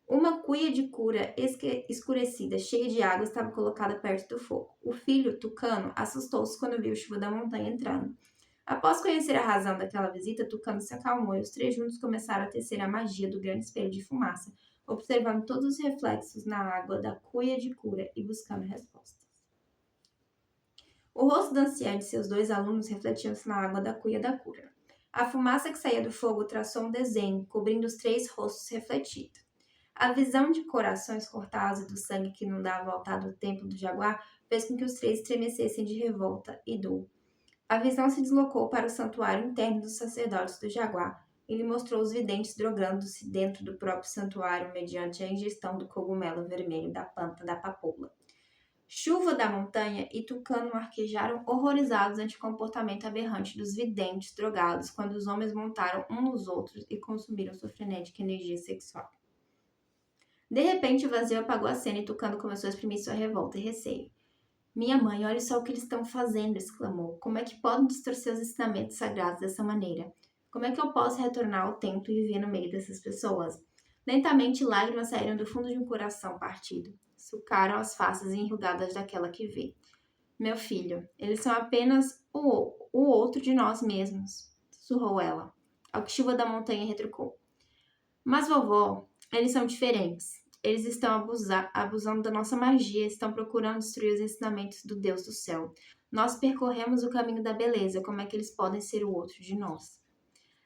Uma cuia de cura escurecida, cheia de água, estava colocada perto do fogo. O filho, Tucano, assustou-se quando viu Chuva da Montanha entrando. Após conhecer a razão daquela visita, Tucano se acalmou e os três juntos começaram a tecer a magia do grande espelho de fumaça, observando todos os reflexos na água da cuia de cura e buscando respostas. O rosto da anciã e de seus dois alunos refletiam-se na água da cuia da cura. A fumaça que saía do fogo traçou um desenho, cobrindo os três rostos refletidos. A visão de corações cortados e do sangue que inundava o altar do templo do Jaguar fez com que os três estremecessem de revolta e dor. A visão se deslocou para o santuário interno dos sacerdotes do Jaguar. Ele mostrou os videntes drogando-se dentro do próprio santuário mediante a ingestão do cogumelo vermelho da planta da papoula. Chuva da Montanha e Tucano arquejaram horrorizados ante o comportamento aberrante dos videntes drogados quando os homens montaram uns nos outros e consumiram sua frenética energia sexual. De repente, o vazio apagou a cena e Tucano começou a exprimir sua revolta e receio. Minha mãe, olha só o que eles estão fazendo, exclamou. Como é que podem distorcer os ensinamentos sagrados dessa maneira? Como é que eu posso retornar ao templo e viver no meio dessas pessoas? Lentamente, lágrimas saíram do fundo de um coração partido. Sucaram as faces enrugadas daquela que vê. Meu filho, eles são apenas o outro de nós mesmos, sussurrou ela. Ao que Chuva da Montanha retrucou. Mas, vovó, eles são diferentes. Eles estão abusando da nossa magia, estão procurando destruir os ensinamentos do Deus do céu. Nós percorremos o caminho da beleza, como é que eles podem ser o outro de nós?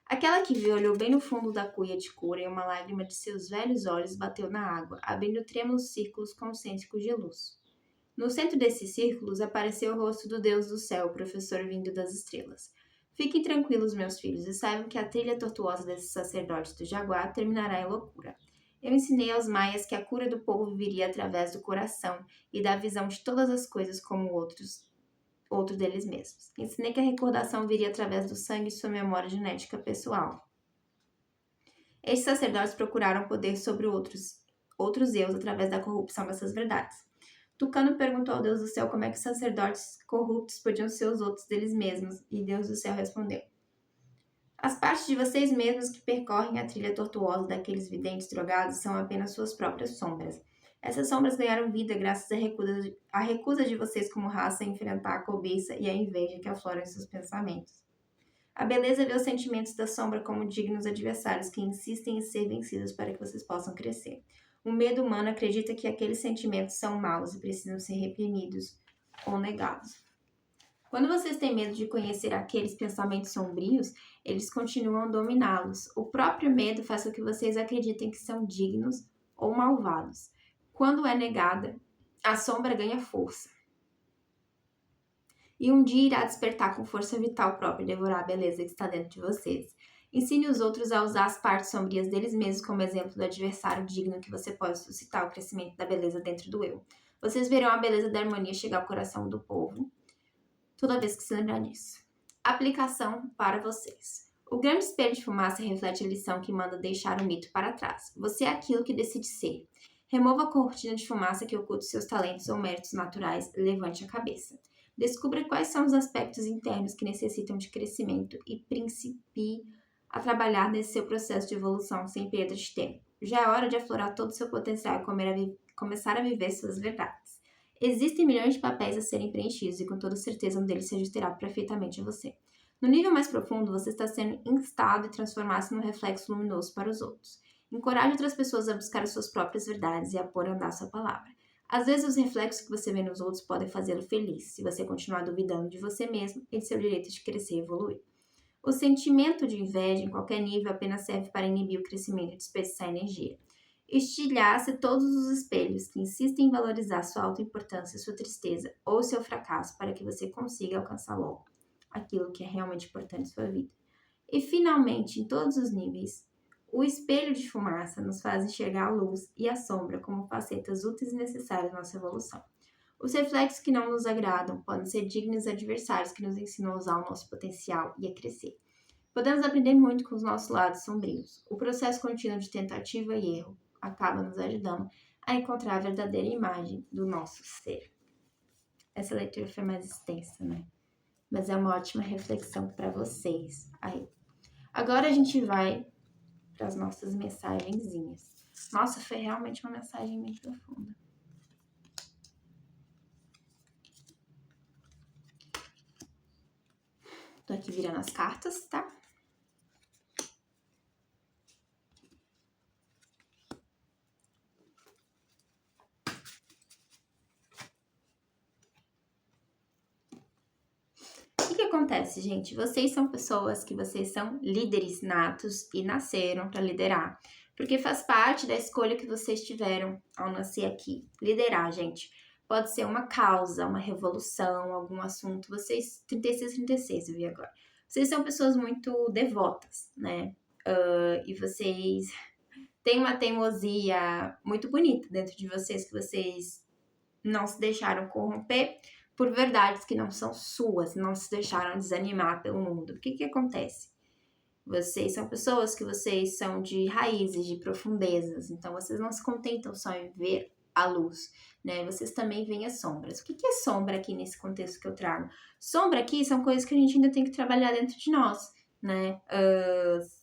Aquela que viu olhou bem no fundo da cuia de cura e uma lágrima de seus velhos olhos bateu na água, abrindo trêmulos círculos concêntricos de luz. No centro desses círculos apareceu o rosto do Deus do céu, o professor vindo das estrelas. Fiquem tranquilos, meus filhos, e saibam que a trilha tortuosa desses sacerdotes do Jaguar terminará em loucura. Eu ensinei aos maias que a cura do povo viria através do coração e da visão de todas as coisas como outro deles mesmos. Ensinei que a recordação viria através do sangue e sua memória genética pessoal. Estes sacerdotes procuraram poder sobre outros eus através da corrupção dessas verdades. Tucano perguntou ao Deus do céu como é que os sacerdotes corruptos podiam ser os outros deles mesmos, e Deus do céu respondeu. As partes de vocês mesmos que percorrem a trilha tortuosa daqueles videntes drogados são apenas suas próprias sombras. Essas sombras ganharam vida graças à recusa de vocês como raça a enfrentar a cobiça e a inveja que afloram em seus pensamentos. A beleza vê os sentimentos da sombra como dignos adversários que insistem em ser vencidos para que vocês possam crescer. O medo humano acredita que aqueles sentimentos são maus e precisam ser reprimidos ou negados. Quando vocês têm medo de conhecer aqueles pensamentos sombrios, eles continuam a dominá-los. O próprio medo faz com que vocês acreditem que são dignos ou malvados. Quando é negada, a sombra ganha força. E um dia irá despertar com força vital própria e devorar a beleza que está dentro de vocês. Ensine os outros a usar as partes sombrias deles mesmos como exemplo do adversário digno que você pode suscitar o crescimento da beleza dentro do eu. Vocês verão a beleza da harmonia chegar ao coração do povo toda vez que se lembrar disso. Aplicação para vocês. O grande espelho de fumaça reflete a lição que manda deixar o mito para trás. Você é aquilo que decide ser. Remova a cortina de fumaça que oculta seus talentos ou méritos naturais e levante a cabeça. Descubra quais são os aspectos internos que necessitam de crescimento e principie a trabalhar nesse seu processo de evolução sem perda de tempo. Já é hora de aflorar todo o seu potencial e começar a viver suas verdades. Existem milhões de papéis a serem preenchidos e com toda certeza um deles se ajustará perfeitamente a você. No nível mais profundo, você está sendo instado e transformar-se num reflexo luminoso para os outros. Encoraje outras pessoas a buscar as suas próprias verdades e a pôr a andar sua palavra. Às vezes, os reflexos que você vê nos outros podem fazê-lo feliz, se você continuar duvidando de você mesmo e de seu direito de crescer e evoluir. O sentimento de inveja em qualquer nível apenas serve para inibir o crescimento e desperdiçar energia. Estilhace todos os espelhos que insistem em valorizar sua autoimportância, sua tristeza ou seu fracasso para que você consiga alcançar logo aquilo que é realmente importante em sua vida. E finalmente, em todos os níveis, o espelho de fumaça nos faz enxergar a luz e a sombra como facetas úteis e necessárias na nossa evolução. Os reflexos que não nos agradam podem ser dignos adversários que nos ensinam a usar o nosso potencial e a crescer. Podemos aprender muito com os nossos lados sombrios. O processo contínuo de tentativa e erro acaba nos ajudando a encontrar a verdadeira imagem do nosso ser. Essa leitura foi mais extensa, né? Mas é uma ótima reflexão para vocês aí. Agora a gente vai para as nossas mensagenzinhas. Nossa, foi realmente uma mensagem bem profunda. Tô aqui virando as cartas, tá? O que acontece, gente? Vocês são pessoas que vocês são líderes natos e nasceram para liderar. Porque faz parte da escolha que vocês tiveram ao nascer aqui. Liderar, gente. Pode ser uma causa, uma revolução, algum assunto. Vocês, 36, eu vi agora. Vocês são pessoas muito devotas, né? E vocês têm uma teimosia muito bonita dentro de vocês, que vocês não se deixaram corromper por verdades que não são suas, não se deixaram desanimar pelo mundo. O que acontece? Vocês são pessoas que vocês são de raízes, de profundezas, então vocês não se contentam só em ver a luz, né? Vocês também veem as sombras. O que é sombra aqui nesse contexto que eu trago? Sombra aqui são coisas que a gente ainda tem que trabalhar dentro de nós, né?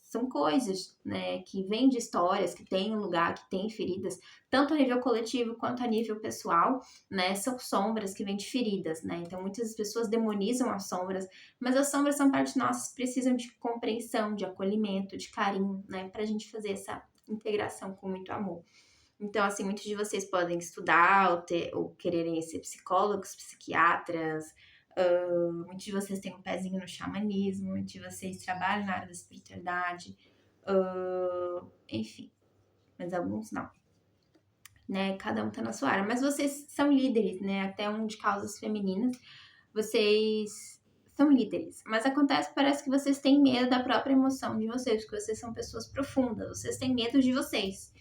São coisas, né, que vêm de histórias, que têm um lugar, que têm feridas, tanto a nível coletivo quanto a nível pessoal, né? São sombras que vêm de feridas, né? Então muitas pessoas demonizam as sombras, mas as sombras são parte nossas, precisam de compreensão, de acolhimento, de carinho, né? Pra gente fazer essa integração com muito amor. Então, assim, muitos de vocês podem estudar ou quererem ser psicólogos, psiquiatras, muitos de vocês têm um pezinho no xamanismo, muitos de vocês trabalham na área da espiritualidade, enfim, mas alguns não. Né? Cada um tá na sua área, mas vocês são líderes, né? Até um de causas femininas, vocês são líderes, mas acontece que parece que vocês têm medo da própria emoção de vocês, porque vocês são pessoas profundas, vocês têm medo de vocês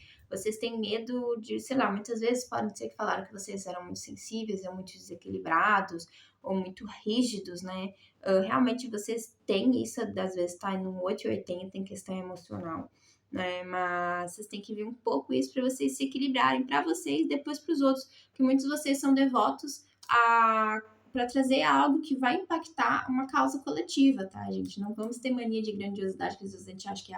têm medo de, sei lá, muitas vezes podem ser que falaram que vocês eram muito sensíveis, ou muito desequilibrados, ou muito rígidos, né? Realmente vocês têm isso, às vezes tá no 880 em questão emocional, né? Mas vocês têm que ver um pouco isso para vocês se equilibrarem para vocês e depois para os outros, porque muitos de vocês são devotos para trazer algo que vai impactar uma causa coletiva, tá, gente? Não vamos ter mania de grandiosidade, que às vezes a gente acha que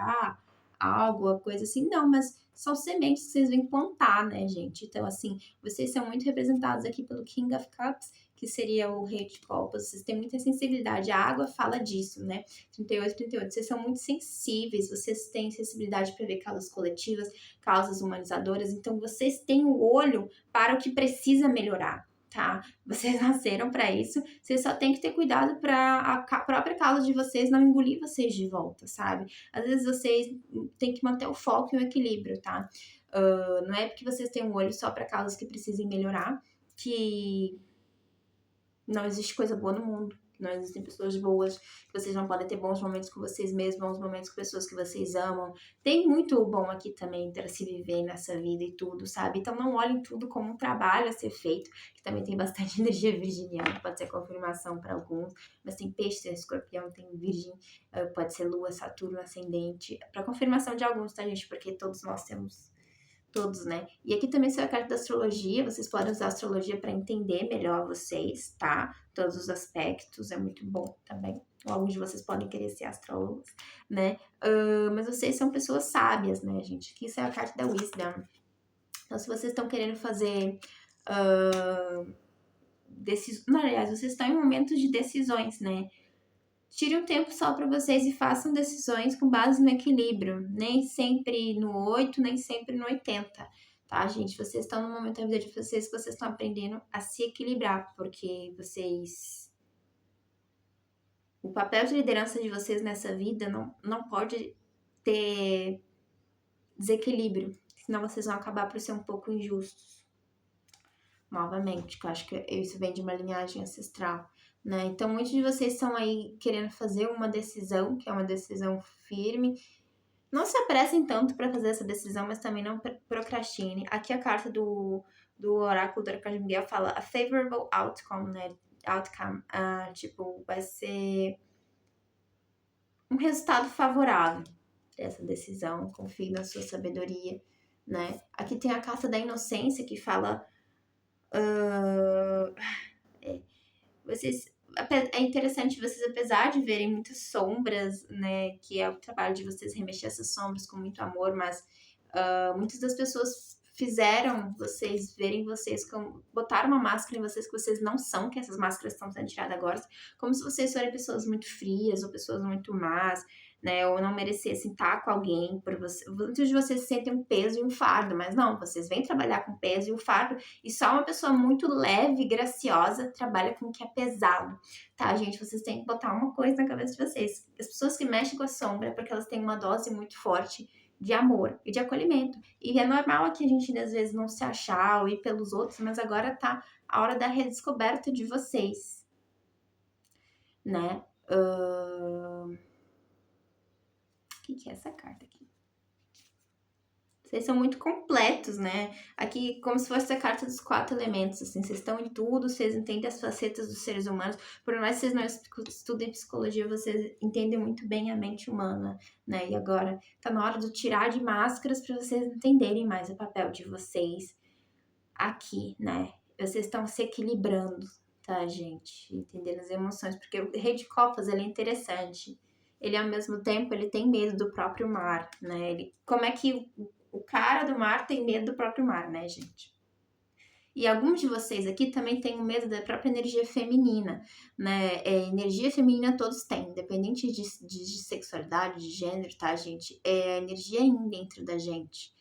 algo, uma coisa assim, não, mas são sementes que vocês vêm plantar, né, gente? Então, assim, vocês são muito representados aqui pelo King of Cups, que seria o rei de copas, vocês têm muita sensibilidade, a água fala disso, né? 38, vocês são muito sensíveis, vocês têm sensibilidade para ver causas coletivas, causas humanizadoras, então vocês têm o olho para o que precisa melhorar, tá? Vocês nasceram para isso, vocês só têm que ter cuidado para a própria causa de vocês não engolir vocês de volta, sabe? Às vezes vocês têm que manter o foco e o equilíbrio, tá? Não é porque vocês têm um olho só para causas que precisem melhorar, que não existe coisa boa no mundo. Não existem pessoas boas, que vocês não podem ter bons momentos com vocês mesmos, bons momentos com pessoas que vocês amam. Tem muito bom aqui também para se viver nessa vida e tudo, sabe? Então não olhem tudo como um trabalho a ser feito, que também tem bastante energia virginiana, pode ser confirmação para alguns, mas tem peixe, tem escorpião, tem virgem, pode ser lua, Saturno, ascendente. Para confirmação de alguns, tá, gente? Porque todos nós temos todos, né? E aqui também saiu a carta da astrologia, vocês podem usar a astrologia para entender melhor vocês, tá? Todos os aspectos, é muito bom também. Alguns de vocês podem querer ser astrólogos, né? Mas vocês são pessoas sábias, né, gente? Aqui saiu a carta da Wisdom. Então, se vocês estão querendo fazer Não, aliás, vocês estão em momentos de decisões, né? Tire um tempo só para vocês e façam decisões com base no equilíbrio. Nem sempre no 8, nem sempre no 80. Tá, gente? Vocês estão no momento da vida de vocês que vocês estão aprendendo a se equilibrar, porque vocês... O papel de liderança de vocês nessa vida não pode ter desequilíbrio, senão vocês vão acabar por ser um pouco injustos. Novamente, que eu acho que isso vem de uma linhagem ancestral, né? Então, muitos de vocês estão aí querendo fazer uma decisão, que é uma decisão firme. Não se apressem tanto para fazer essa decisão, mas também não procrastine. Aqui a carta do oráculo do Arcanjo Miguel fala a favorable outcome, né? Outcome, tipo, vai ser um resultado favorável dessa decisão. Confie na sua sabedoria, né? Aqui tem a carta da inocência que fala vocês, é interessante vocês, apesar de verem muitas sombras, né, que é o trabalho de vocês remexer essas sombras com muito amor, mas muitas das pessoas fizeram vocês verem vocês como, botaram uma máscara em vocês que vocês não são, que essas máscaras estão sendo tiradas agora, como se vocês forem pessoas muito frias ou pessoas muito más, né, ou não merecessem estar com alguém por você. Muitos de vocês sentem um peso e um fardo, mas não, vocês vêm trabalhar com peso e o fardo, e só uma pessoa muito leve e graciosa trabalha com o que é pesado, tá, gente? Vocês têm que botar uma coisa na cabeça de vocês. As pessoas que mexem com a sombra é porque elas têm uma dose muito forte de amor e de acolhimento. E é normal aqui a gente, às vezes, não se achar ou ir pelos outros, mas agora tá a hora da redescoberta de vocês, né? O que é essa carta aqui? Vocês são muito completos, né? Aqui, como se fosse a carta dos 4 elementos, assim. Vocês estão em tudo, vocês entendem as facetas dos seres humanos. Por mais que vocês não estudem psicologia, vocês entendem muito bem a mente humana, né? E agora tá na hora de tirar de máscaras para vocês entenderem mais o papel de vocês aqui, né? Vocês estão se equilibrando, tá, gente? Entendendo as emoções. Porque o Rei de Copas, ele é interessante. Ele, ao mesmo tempo, ele tem medo do próprio mar, né? Como é que o cara do mar tem medo do próprio mar, né, gente? E alguns de vocês aqui também têm medo da própria energia feminina, né? Energia feminina todos têm, independente de sexualidade, de gênero, tá, gente? É a energia yin dentro da gente.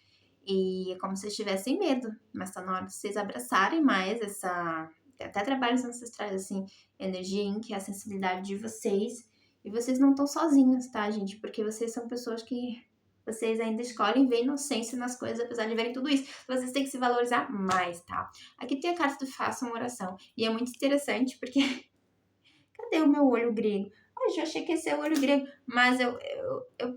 E é como se vocês tivessem medo, mas tá na hora de vocês abraçarem mais essa... Até trabalhos ancestrais, assim, energia yin, que é a sensibilidade de vocês. E vocês não estão sozinhos, tá, gente? Porque vocês são pessoas que... Vocês ainda escolhem ver inocência nas coisas, apesar de verem tudo isso. Vocês têm que se valorizar mais, tá? Aqui tem a carta do Faça uma Oração. E é muito interessante, porque... Cadê o meu olho grego? Ah, eu já achei que esse é o olho grego. Mas eu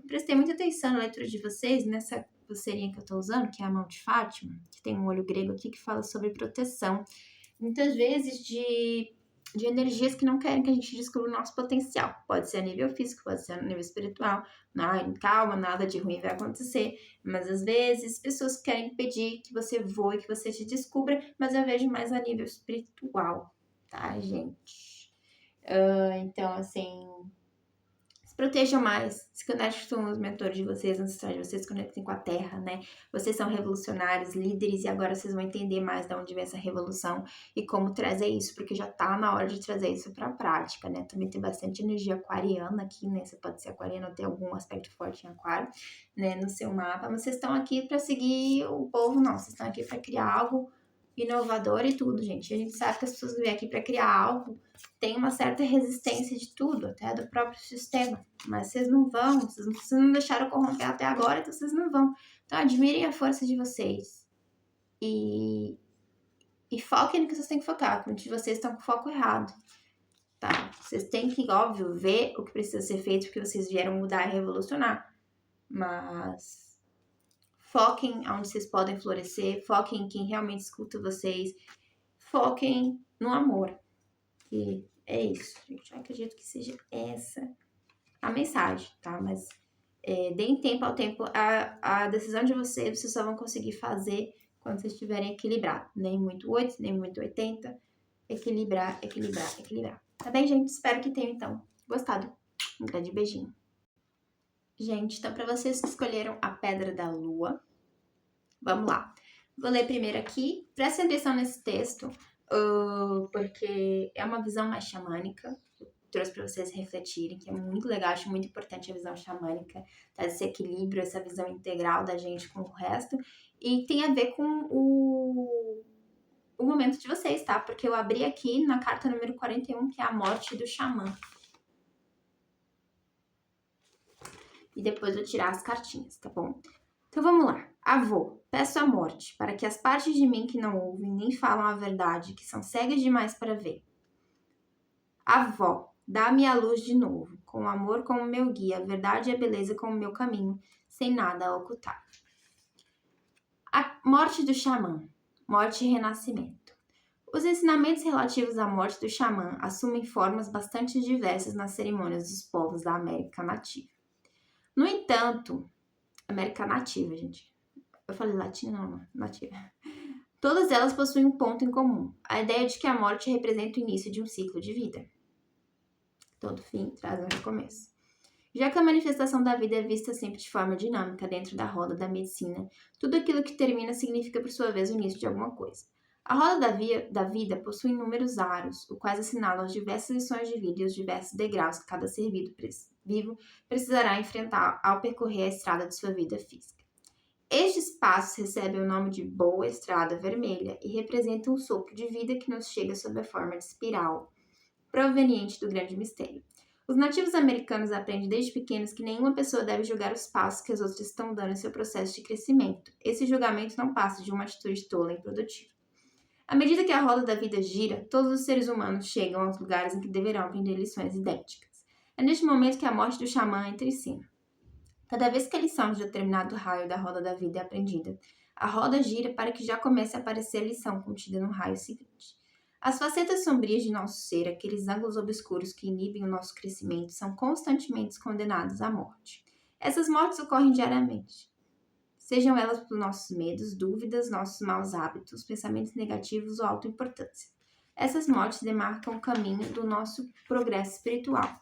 prestei muita atenção na leitura de vocês, nessa pulseirinha que eu tô usando, que é a mão de Fátima, que tem um olho grego aqui que fala sobre proteção. Muitas vezes de energias que não querem que a gente descubra o nosso potencial. Pode ser a nível físico, pode ser a nível espiritual. Não, calma, nada de ruim vai acontecer. Mas às vezes, pessoas querem impedir que você voe, que você se descubra, mas eu vejo mais a nível espiritual, tá, gente? Então, assim, se protejam mais, se conectem com os mentores de vocês, ancestrais de vocês, se conectem com a terra, né? Vocês são revolucionários, líderes, e agora vocês vão entender mais de onde vem essa revolução e como trazer isso, porque já tá na hora de trazer isso pra prática, né? Também tem bastante energia aquariana aqui, né? Você pode ser aquariano ou ter algum aspecto forte em aquário, né? No seu mapa, mas vocês estão aqui pra seguir o povo, não. Vocês estão aqui pra criar algo inovador e tudo, gente. A gente sabe que as pessoas que vêm aqui pra criar algo tem uma certa resistência de tudo, até do próprio sistema. Mas vocês não vão, vocês não deixaram corromper até agora, então vocês não vão. Então admirem a força de vocês. E foquem no que vocês têm que focar, muitos de vocês estão com o foco errado. Tá? Vocês têm que, óbvio, ver o que precisa ser feito, porque vocês vieram mudar e revolucionar. Mas foquem onde vocês podem florescer, foquem em quem realmente escuta vocês, foquem no amor. Que é isso, gente. Eu acredito que seja essa a mensagem, tá? Mas deem tempo ao tempo. A decisão de vocês só vão conseguir fazer quando vocês estiverem equilibrados. Nem muito 8, nem muito 80. Equilibrar, equilibrar, equilibrar. Tá bem, gente? Espero que tenham, então, gostado. Um grande beijinho. Gente, então, para vocês que escolheram a Pedra da Lua, vamos lá. Vou ler primeiro aqui. Prestem atenção nesse texto. porque é uma visão mais xamânica. Trouxe para vocês refletirem, que é muito legal, acho muito importante a visão xamânica, traz esse equilíbrio, essa visão integral da gente com o resto, e tem a ver com o momento de vocês, tá? Porque eu abri aqui na carta número 41, que é a morte do xamã. E depois eu tirar as cartinhas, tá bom? Então vamos lá. Avô, peço a morte, para que as partes de mim que não ouvem nem falam a verdade, que são cegas demais para ver. Avó, dá-me a luz de novo, com o amor como meu guia, a verdade e a beleza como meu caminho, sem nada a ocultar. A morte do xamã, morte e renascimento. Os ensinamentos relativos à morte do xamã assumem formas bastante diversas nas cerimônias dos povos da América Nativa. No entanto, América Nativa, gente. Eu falei latina, não, nativa. Todas elas possuem um ponto em comum, a ideia de que a morte representa o início de um ciclo de vida. Todo fim traz um recomeço. Já que a manifestação da vida é vista sempre de forma dinâmica dentro da roda da medicina, tudo aquilo que termina significa, por sua vez, o início de alguma coisa. A roda da vida possui inúmeros aros, os quais assinalam as diversas lições de vida e os diversos degraus que cada ser vivo precisará enfrentar ao percorrer a estrada de sua vida física. Estes passos recebem o nome de Boa Estrada Vermelha e representam um sopro de vida que nos chega sob a forma de espiral, proveniente do grande mistério. Os nativos americanos aprendem desde pequenos que nenhuma pessoa deve julgar os passos que as outras estão dando em seu processo de crescimento. Esse julgamento não passa de uma atitude tola e improdutiva. À medida que a roda da vida gira, todos os seres humanos chegam aos lugares em que deverão aprender lições idênticas. É neste momento que a morte do xamã entra em cena. Cada vez que a lição de determinado raio da roda da vida é aprendida, a roda gira para que já comece a aparecer a lição contida no raio seguinte. As facetas sombrias de nosso ser, aqueles ângulos obscuros que inibem o nosso crescimento, são constantemente condenados à morte. Essas mortes ocorrem diariamente. Sejam elas por nossos medos, dúvidas, nossos maus hábitos, pensamentos negativos ou autoimportância. Essas mortes demarcam o caminho do nosso progresso espiritual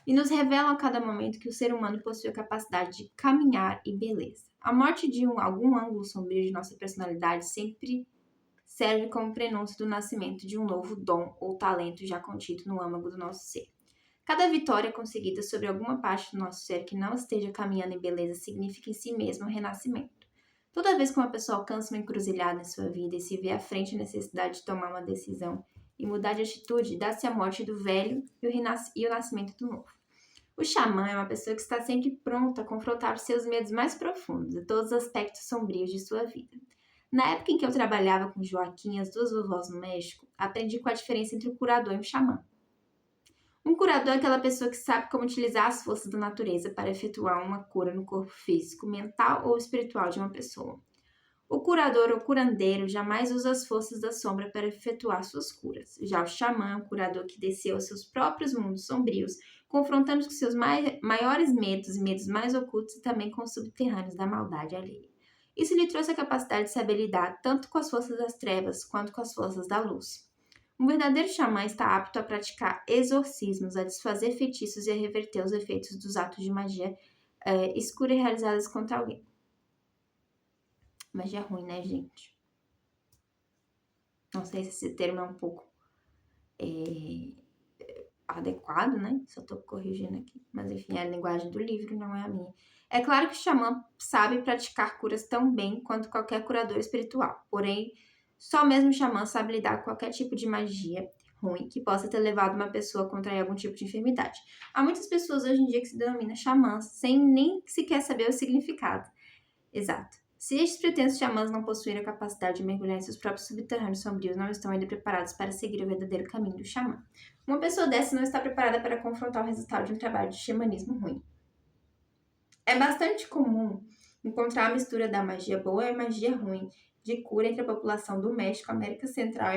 e nos revelam a cada momento que o ser humano possui a capacidade de caminhar e beleza. A morte de algum ângulo sombrio de nossa personalidade sempre serve como prenúncio do nascimento de um novo dom ou talento já contido no âmago do nosso ser. Cada vitória conseguida sobre alguma parte do nosso ser que não esteja caminhando em beleza significa em si mesmo um renascimento. Toda vez que uma pessoa alcança uma encruzilhada em sua vida e se vê à frente a necessidade de tomar uma decisão e mudar de atitude, dá-se a morte do velho e o nascimento do novo. O xamã é uma pessoa que está sempre pronta a confrontar os seus medos mais profundos e todos os aspectos sombrios de sua vida. Na época em que eu trabalhava com Joaquim e as duas vovós no México, aprendi qual a diferença entre o curador e o xamã. Um curador é aquela pessoa que sabe como utilizar as forças da natureza para efetuar uma cura no corpo físico, mental ou espiritual de uma pessoa. O curador ou curandeiro jamais usa as forças da sombra para efetuar suas curas. Já o xamã é um curador que desceu aos seus próprios mundos sombrios, confrontando com seus maiores medos e medos mais ocultos e também com os subterrâneos da maldade alheia. Isso lhe trouxe a capacidade de saber lidar tanto com as forças das trevas quanto com as forças da luz. Um verdadeiro xamã está apto a praticar exorcismos, a desfazer feitiços e a reverter os efeitos dos atos de magia escura realizados contra alguém. Magia ruim, né, gente? Não sei se esse termo é um pouco adequado, né? Só tô corrigindo aqui. Mas enfim, é a linguagem do livro, não é a minha. É claro que o xamã sabe praticar curas tão bem quanto qualquer curador espiritual. Porém, só mesmo o xamã sabe lidar com qualquer tipo de magia ruim que possa ter levado uma pessoa a contrair algum tipo de enfermidade. Há muitas pessoas hoje em dia que se denominam xamãs sem nem sequer saber o significado. Exato. Se estes pretensos xamãs não possuírem a capacidade de mergulhar em seus próprios subterrâneos sombrios, não estão ainda preparados para seguir o verdadeiro caminho do xamã. Uma pessoa dessa não está preparada para confrontar o resultado de um trabalho de xamanismo ruim. É bastante comum encontrar a mistura da magia boa e magia ruim de cura entre a população do México, América Central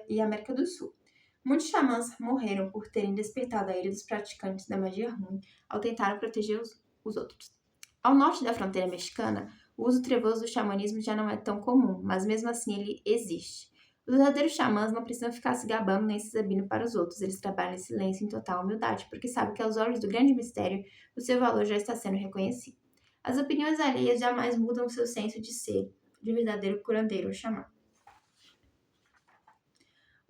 e América do Sul. Muitos xamãs morreram por terem despertado a ira dos praticantes da magia ruim ao tentar proteger os outros. Ao norte da fronteira mexicana, o uso trevoso do xamanismo já não é tão comum, mas mesmo assim ele existe. Os verdadeiros xamãs não precisam ficar se gabando nem se exibindo para os outros, eles trabalham em silêncio e em total humildade, porque sabem que aos olhos do grande mistério, o seu valor já está sendo reconhecido. As opiniões alheias jamais mudam o seu senso de ser, de verdadeiro curandeiro ou xamã.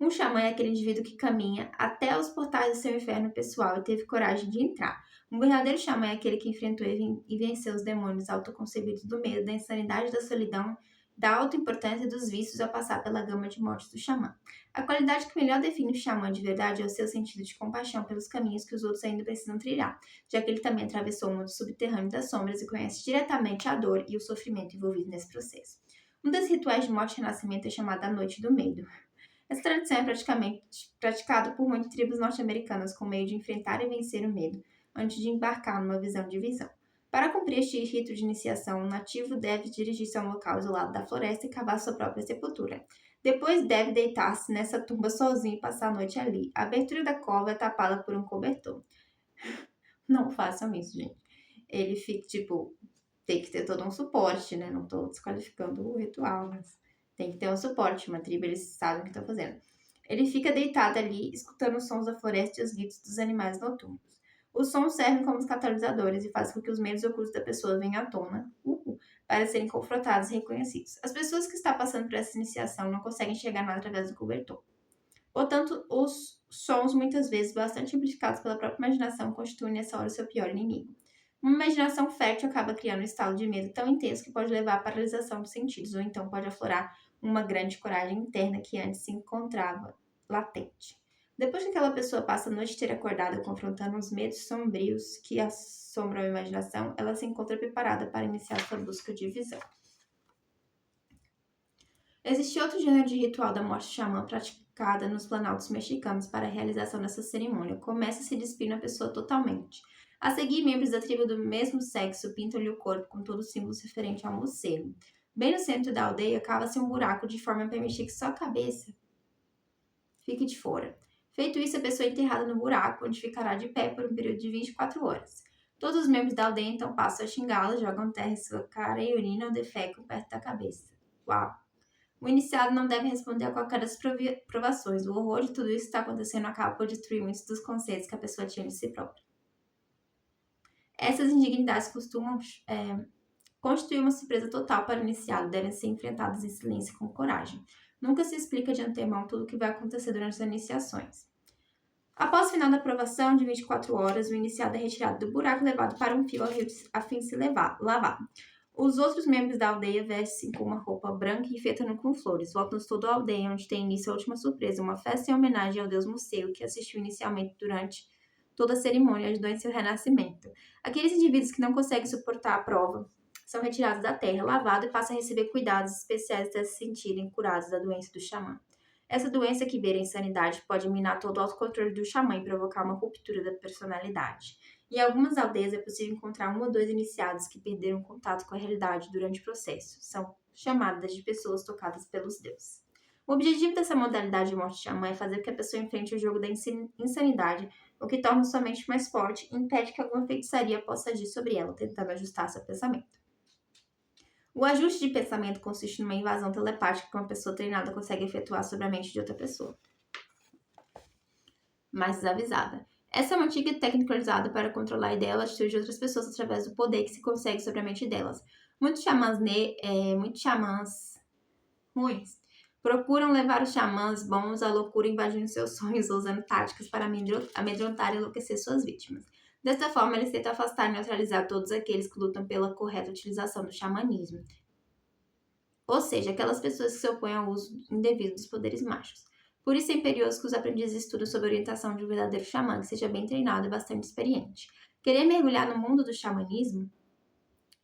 Um xamã é aquele indivíduo que caminha até os portais do seu inferno pessoal e teve coragem de entrar. Um verdadeiro xamã é aquele que enfrentou e venceu os demônios autoconcebidos do medo, da insanidade, da solidão, da autoimportância e dos vícios ao passar pela gama de mortes do xamã. A qualidade que melhor define o xamã de verdade é o seu sentido de compaixão pelos caminhos que os outros ainda precisam trilhar, já que ele também atravessou o mundo subterrâneo das sombras e conhece diretamente a dor e o sofrimento envolvido nesse processo. Um desses rituais de morte e renascimento é chamado a Noite do Medo. Essa tradição é praticada por muitas tribos norte-americanas como meio de enfrentar e vencer o medo, antes de embarcar numa visão de visão. Para cumprir este rito de iniciação, o nativo deve dirigir-se a um local isolado da floresta e cavar sua própria sepultura. Depois deve deitar-se nessa tumba sozinho e passar a noite ali. A abertura da cova é tapada por um cobertor. Não façam isso, gente. Ele fica, tem que ter todo um suporte, né? Não tô desqualificando o ritual, mas tem que ter um suporte. Uma tribo, eles sabem o que estão fazendo. Ele fica deitado ali, escutando os sons da floresta e os gritos dos animais noturnos. Os sons servem como os catalisadores e fazem com que os medos ocultos da pessoa venham à tona, para serem confrontados e reconhecidos. As pessoas que estão passando por essa iniciação não conseguem enxergar nada através do cobertor. Portanto, os sons, muitas vezes bastante amplificados pela própria imaginação, constituem nessa hora o seu pior inimigo. Uma imaginação fértil acaba criando um estado de medo tão intenso que pode levar à paralisação dos sentidos, ou então pode aflorar uma grande coragem interna que antes se encontrava latente. Depois que aquela pessoa passa a noite inteira acordada confrontando os medos sombrios que assombram a imaginação, ela se encontra preparada para iniciar sua busca de visão. Existe outro gênero de ritual da morte xamã praticada nos planaltos mexicanos para a realização dessa cerimônia. Começa a se despir na pessoa totalmente. A seguir, membros da tribo do mesmo sexo pintam-lhe o corpo com todos os símbolos referentes ao morcego. Bem no centro da aldeia, cava-se um buraco de forma a permitir que só a cabeça fique de fora. Feito isso, a pessoa é enterrada no buraco, onde ficará de pé por um período de 24 horas. Todos os membros da aldeia então passam a xingá-la, jogam terra em sua cara e urinam ou defecam perto da cabeça. Uau! O iniciado não deve responder a qualquer das provações. O horror de tudo isso que está acontecendo acaba por destruir muitos dos conceitos que a pessoa tinha de si própria. Essas indignidades costumam constituir uma surpresa total para o iniciado, devem ser enfrentadas em silêncio e com coragem. Nunca se explica de antemão tudo o que vai acontecer durante as iniciações. Após o final da aprovação de 24 horas, o iniciado é retirado do buraco e levado para um fio ao rio a fim de se lavar. Os outros membros da aldeia vestem com uma roupa branca e enfeitam com flores. Voltam toda a aldeia, onde tem início a última surpresa, uma festa em homenagem ao deus morcego, que assistiu inicialmente durante toda a cerimônia e ajudou em seu renascimento. Aqueles indivíduos que não conseguem suportar a prova são retirados da terra, lavados e passam a receber cuidados especiais até se sentirem curados da doença do xamã. Essa doença que beira a insanidade pode minar todo o autocontrole do xamã e provocar uma ruptura da personalidade. Em algumas aldeias é possível encontrar 1 ou 2 iniciados que perderam contato com a realidade durante o processo. São chamadas de pessoas tocadas pelos deuses. O objetivo dessa modalidade de morte xamã é fazer com que a pessoa enfrente o jogo da insanidade, o que torna sua mente mais forte e impede que alguma feitiçaria possa agir sobre ela, tentando ajustar seu pensamento. O ajuste de pensamento consiste numa invasão telepática que uma pessoa treinada consegue efetuar sobre a mente de outra pessoa mais desavisada. Essa é uma antiga técnica usada para controlar a ideia e a atitude de outras pessoas através do poder que se consegue sobre a mente delas. Muitos xamãs ruins procuram levar os xamãs bons à loucura invadindo seus sonhos usando táticas para amedrontar e enlouquecer suas vítimas. Desta forma, eles tentam afastar e neutralizar todos aqueles que lutam pela correta utilização do xamanismo. Ou seja, aquelas pessoas que se opõem ao uso indevido dos poderes mágicos. Por isso é imperioso que os aprendizes estudem sobre a orientação de um verdadeiro xamã que seja bem treinado e bastante experiente. Querer mergulhar no mundo do xamanismo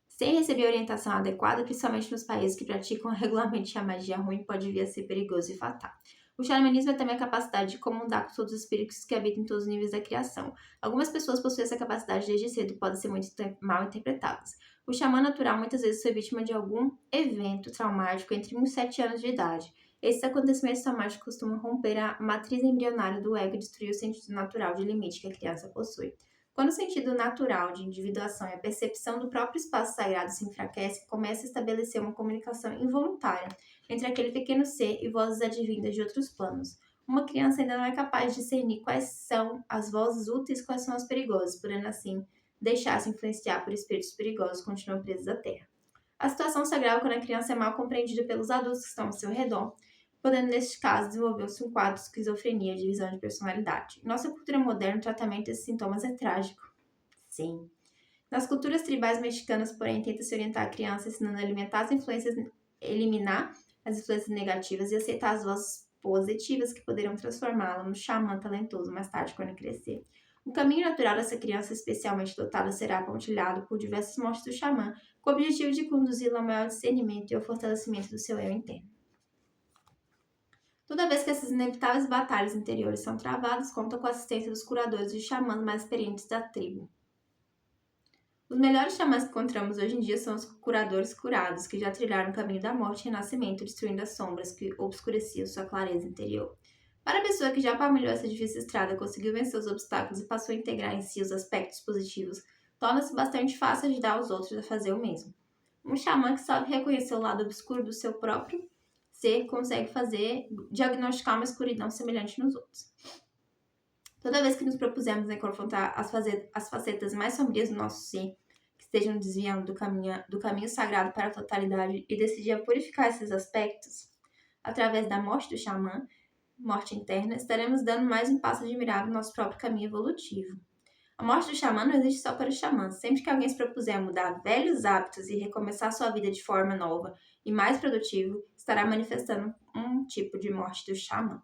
sem receber orientação adequada, principalmente nos países que praticam regularmente a magia ruim, pode vir a ser perigoso e fatal. O xamanismo é também a capacidade de comandar com todos os espíritos que habitam em todos os níveis da criação. Algumas pessoas possuem essa capacidade desde cedo e podem ser muito mal interpretadas. O xamã natural muitas vezes foi vítima de algum evento traumático entre 1 e 7 anos de idade. Esses acontecimentos traumáticos costumam romper a matriz embrionária do ego e destruir o sentido natural de limite que a criança possui. Quando o sentido natural de individuação e a percepção do próprio espaço sagrado se enfraquece, começa a estabelecer uma comunicação involuntária entre aquele pequeno ser e vozes advindas de outros planos. Uma criança ainda não é capaz de discernir quais são as vozes úteis e quais são as perigosas, podendo assim deixar-se influenciar por espíritos perigosos que continuam presos à terra. A situação se agrava quando a criança é mal compreendida pelos adultos que estão ao seu redor, podendo, neste caso, desenvolver-se um quadro de esquizofrenia, divisão de personalidade. Em nossa cultura moderna, o tratamento desses sintomas é trágico. Sim. Nas culturas tribais mexicanas, porém, tenta-se orientar a criança ensinando a alimentar as influências, eliminar as influências negativas e aceitar as vozes positivas que poderão transformá-la no xamã talentoso mais tarde quando crescer. O caminho natural dessa criança especialmente dotada será pontilhado por diversas mostras do xamã, com o objetivo de conduzi-la ao maior discernimento e ao fortalecimento do seu eu interno. Toda vez que essas inevitáveis batalhas interiores são travadas, conta com a assistência dos curadores e xamãs mais experientes da tribo. Os melhores xamãs que encontramos hoje em dia são os curadores curados, que já trilharam o caminho da morte e renascimento, destruindo as sombras que obscureciam sua clareza interior. Para a pessoa que já pamelhou essa difícil estrada, conseguiu vencer os obstáculos e passou a integrar em si os aspectos positivos, torna-se bastante fácil ajudar os outros a fazer o mesmo. Um xamã que sabe reconhecer o lado obscuro do seu próprio ser consegue diagnosticar uma escuridão semelhante nos outros. Toda vez que nos propusemos a confrontar as facetas mais sombrias do nosso ser, que estejam desviando do caminho sagrado para a totalidade, e decidir a purificar esses aspectos, através da morte do xamã, morte interna, estaremos dando mais um passo admirável no nosso próprio caminho evolutivo. A morte do xamã não existe só para o xamã. Sempre que alguém se propuser a mudar velhos hábitos e recomeçar sua vida de forma nova e mais produtiva, estará manifestando um tipo de morte do xamã.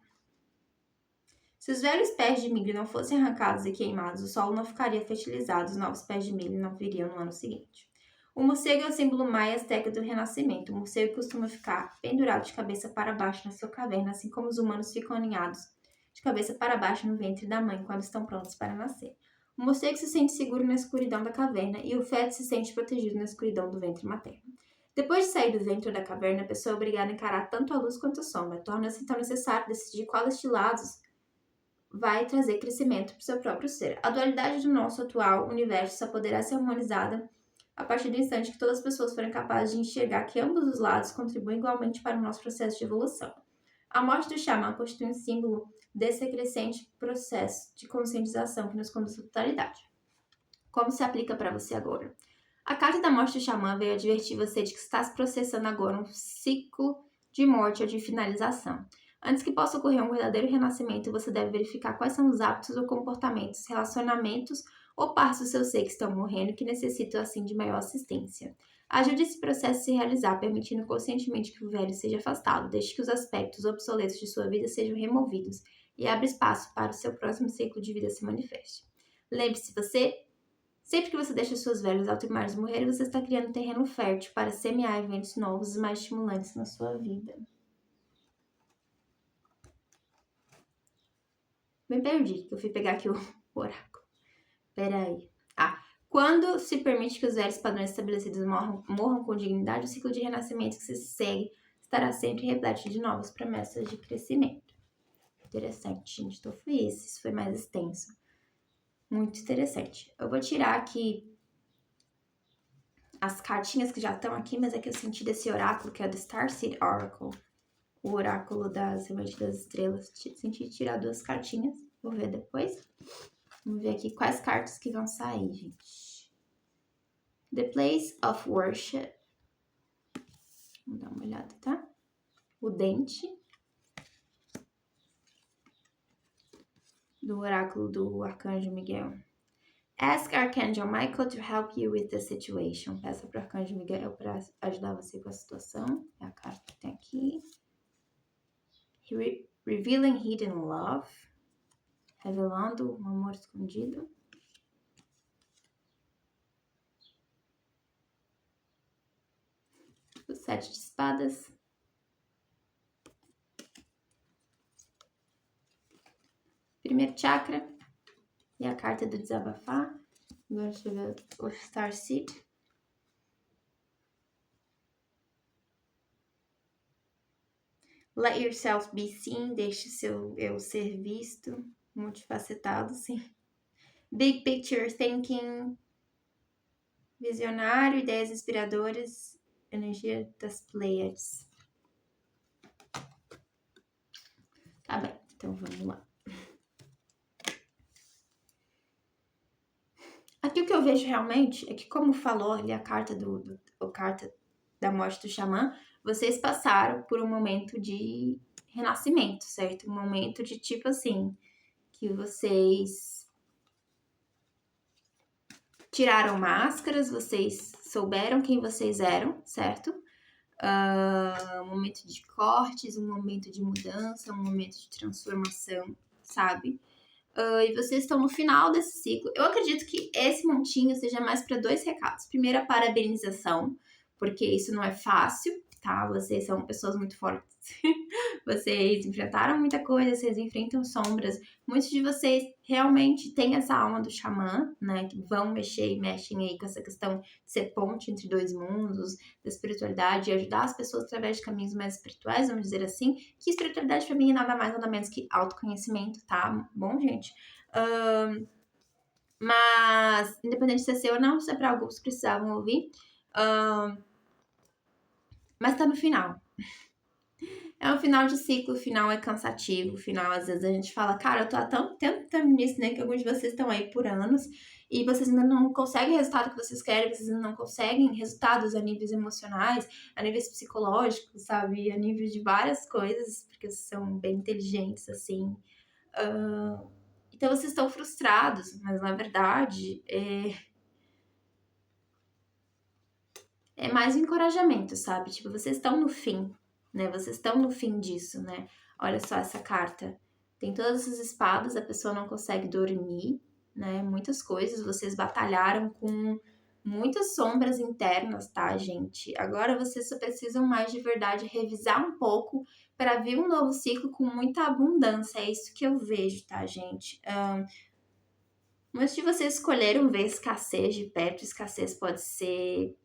Se os velhos pés de milho não fossem arrancados e queimados, o solo não ficaria fertilizado, os novos pés de milho não viriam no ano seguinte. O morcego é o símbolo maia azteca do renascimento. O morcego costuma ficar pendurado de cabeça para baixo na sua caverna, assim como os humanos ficam aninhados de cabeça para baixo no ventre da mãe quando estão prontos para nascer. O morcego se sente seguro na escuridão da caverna e o feto se sente protegido na escuridão do ventre materno. Depois de sair do ventre da caverna, a pessoa é obrigada a encarar tanto a luz quanto a sombra. Torna-se então necessário decidir qual destes lados vai trazer crescimento para o seu próprio ser. A dualidade do nosso atual universo só poderá ser harmonizada a partir do instante que todas as pessoas forem capazes de enxergar que ambos os lados contribuem igualmente para o nosso processo de evolução. A morte do xamã constitui um símbolo desse crescente processo de conscientização que nos conduz à totalidade. Como se aplica para você agora? A carta da morte do xamã veio advertir você de que está se processando agora um ciclo de morte ou de finalização. Antes que possa ocorrer um verdadeiro renascimento, você deve verificar quais são os hábitos ou comportamentos, relacionamentos ou partes do seu ser que estão morrendo e que necessitam, assim, de maior assistência. Ajude esse processo a se realizar, permitindo conscientemente que o velho seja afastado, desde que os aspectos obsoletos de sua vida sejam removidos e abra espaço para o seu próximo ciclo de vida se manifeste. Lembre-se, sempre que você deixa seus velhos autoimagens morrerem, você está criando um terreno fértil para semear eventos novos e mais estimulantes na sua vida. Me perdi, que eu fui pegar aqui o oráculo. Peraí. Quando se permite que os velhos padrões estabelecidos morram com dignidade, o ciclo de renascimento que se segue estará sempre repleto de novas promessas de crescimento. Interessante, gente. Então foi isso foi mais extenso. Muito interessante. Eu vou tirar aqui as cartinhas que já estão aqui, mas é que eu senti desse oráculo, que é do Starseed Oracle, o oráculo das sementes das estrelas. Senti tirar 2 cartinhas. Vou ver depois. Vamos ver aqui quais cartas que vão sair, gente. The Place of Worship. Vamos dar uma olhada, tá? O Dente. Do oráculo do Arcanjo Miguel. Ask Archangel Michael to help you with the situation. Peça para o Arcanjo Miguel para ajudar você com a situação. É a carta que tem aqui. Revealing Hidden Love. Revelando um amor escondido. O 7 de espadas. Primeiro chakra. E a carta do desabafar. Agora deixa eu ver o Starseed. Let yourself be seen. Deixe seu eu ser visto. Multifacetado, sim. Big picture thinking. Visionário, ideias inspiradoras. Energia das Pleiades. Tá bem, então vamos lá. Aqui o que eu vejo realmente é que, como falou ali a carta carta da morte do xamã, vocês passaram por um momento de renascimento, certo? Um momento de tipo assim, que vocês tiraram máscaras, vocês souberam quem vocês eram, certo? Um momento de cortes, um momento de mudança, um momento de transformação, sabe? E vocês estão no final desse ciclo. Eu acredito que esse montinho seja mais para 2 recados. Primeiro, a parabenização, porque isso não é fácil, tá? Vocês são pessoas muito fortes. Vocês enfrentaram muita coisa, vocês enfrentam sombras. Muitos de vocês realmente têm essa alma do xamã, né? Que vão mexer e mexem aí com essa questão de ser ponte entre 2 mundos, da espiritualidade e ajudar as pessoas através de caminhos mais espirituais, vamos dizer assim. Que espiritualidade pra mim é nada mais, nada menos que autoconhecimento, tá? Bom, gente? Mas, independente de ser seu ou não, isso é pra alguns que precisavam ouvir. Mas tá no final. É um final de ciclo, o final é cansativo, o final às vezes a gente fala, cara, eu tô há tanto tempo nisso, né, que alguns de vocês estão aí por anos e vocês ainda não conseguem o resultado que vocês querem, vocês ainda não conseguem resultados a níveis emocionais, a níveis psicológicos, sabe, a nível de várias coisas, porque vocês são bem inteligentes, assim. Então vocês estão frustrados, mas na verdade é mais um encorajamento, sabe? Tipo, vocês estão no fim, né? Vocês estão no fim disso, né? Olha só essa carta. Tem todas essas espadas, a pessoa não consegue dormir, né? Muitas coisas, vocês batalharam com muitas sombras internas, tá, gente? Agora vocês só precisam mais de verdade revisar um pouco para vir um novo ciclo com muita abundância. É isso que eu vejo, tá, gente? Muitos de vocês escolheram ver escassez de perto. Escassez pode ser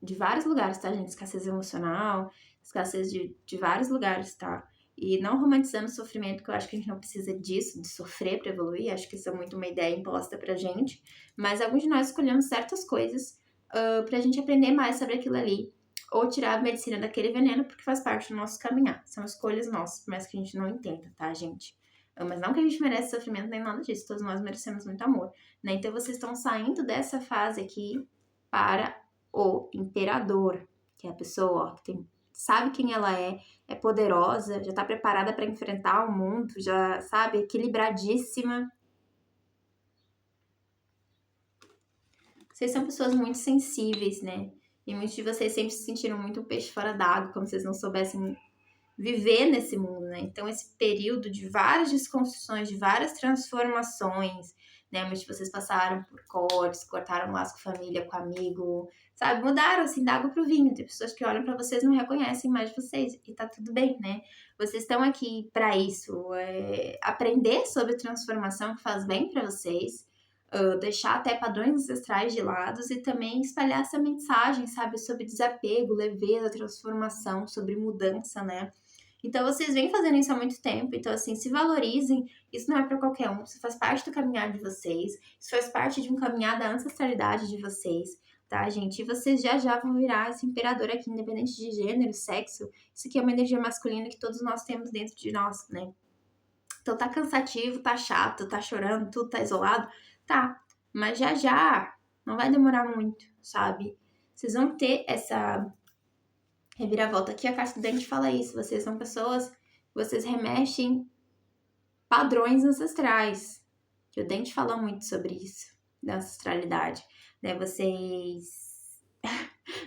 de vários lugares, tá, gente? Escassez emocional, escassez de vários lugares, tá? E não romantizando o sofrimento, que eu acho que a gente não precisa disso, de sofrer pra evoluir, acho que isso é muito uma ideia imposta pra gente, mas alguns de nós escolhemos certas coisas pra gente aprender mais sobre aquilo ali, ou tirar a medicina daquele veneno, porque faz parte do nosso caminhar. São escolhas nossas, mas que a gente não entenda, tá, gente? Mas não que a gente merece sofrimento nem nada disso, todos nós merecemos muito amor, né? Então vocês estão saindo dessa fase aqui para o imperador, que é a pessoa ó, que sabe quem ela é poderosa, já tá preparada para enfrentar o mundo, já sabe, equilibradíssima. Vocês são pessoas muito sensíveis, né? E muitos de vocês sempre se sentiram muito peixe fora d'água, como se vocês não soubessem viver nesse mundo, né? Então, esse período de várias desconstruções, de várias transformações, né? Muitos de vocês passaram por cortes, cortaram laço com a família, com amigo, sabe? Mudaram, assim, da água pro vinho. Tem pessoas que olham pra vocês e não reconhecem mais vocês, e tá tudo bem, né? Vocês estão aqui pra isso, aprender sobre transformação que faz bem pra vocês, deixar até padrões ancestrais de lado e também espalhar essa mensagem, sabe? Sobre desapego, leveza, transformação, sobre mudança, né? Então, vocês vêm fazendo isso há muito tempo. Então, assim, se valorizem. Isso não é para qualquer um. Isso faz parte do caminhar de vocês. Isso faz parte de um caminhar da ancestralidade de vocês, tá, gente? E vocês já vão virar esse imperador aqui, independente de gênero, sexo. Isso aqui é uma energia masculina que todos nós temos dentro de nós, né? Então, tá cansativo, tá chato, tá chorando, tudo tá isolado. Tá, mas já não vai demorar muito, sabe? Vocês vão ter essa reviravolta. Aqui a carta do dente fala isso. Vocês são pessoas, vocês remexem padrões ancestrais. Que o dente fala muito sobre isso, da ancestralidade, né? Vocês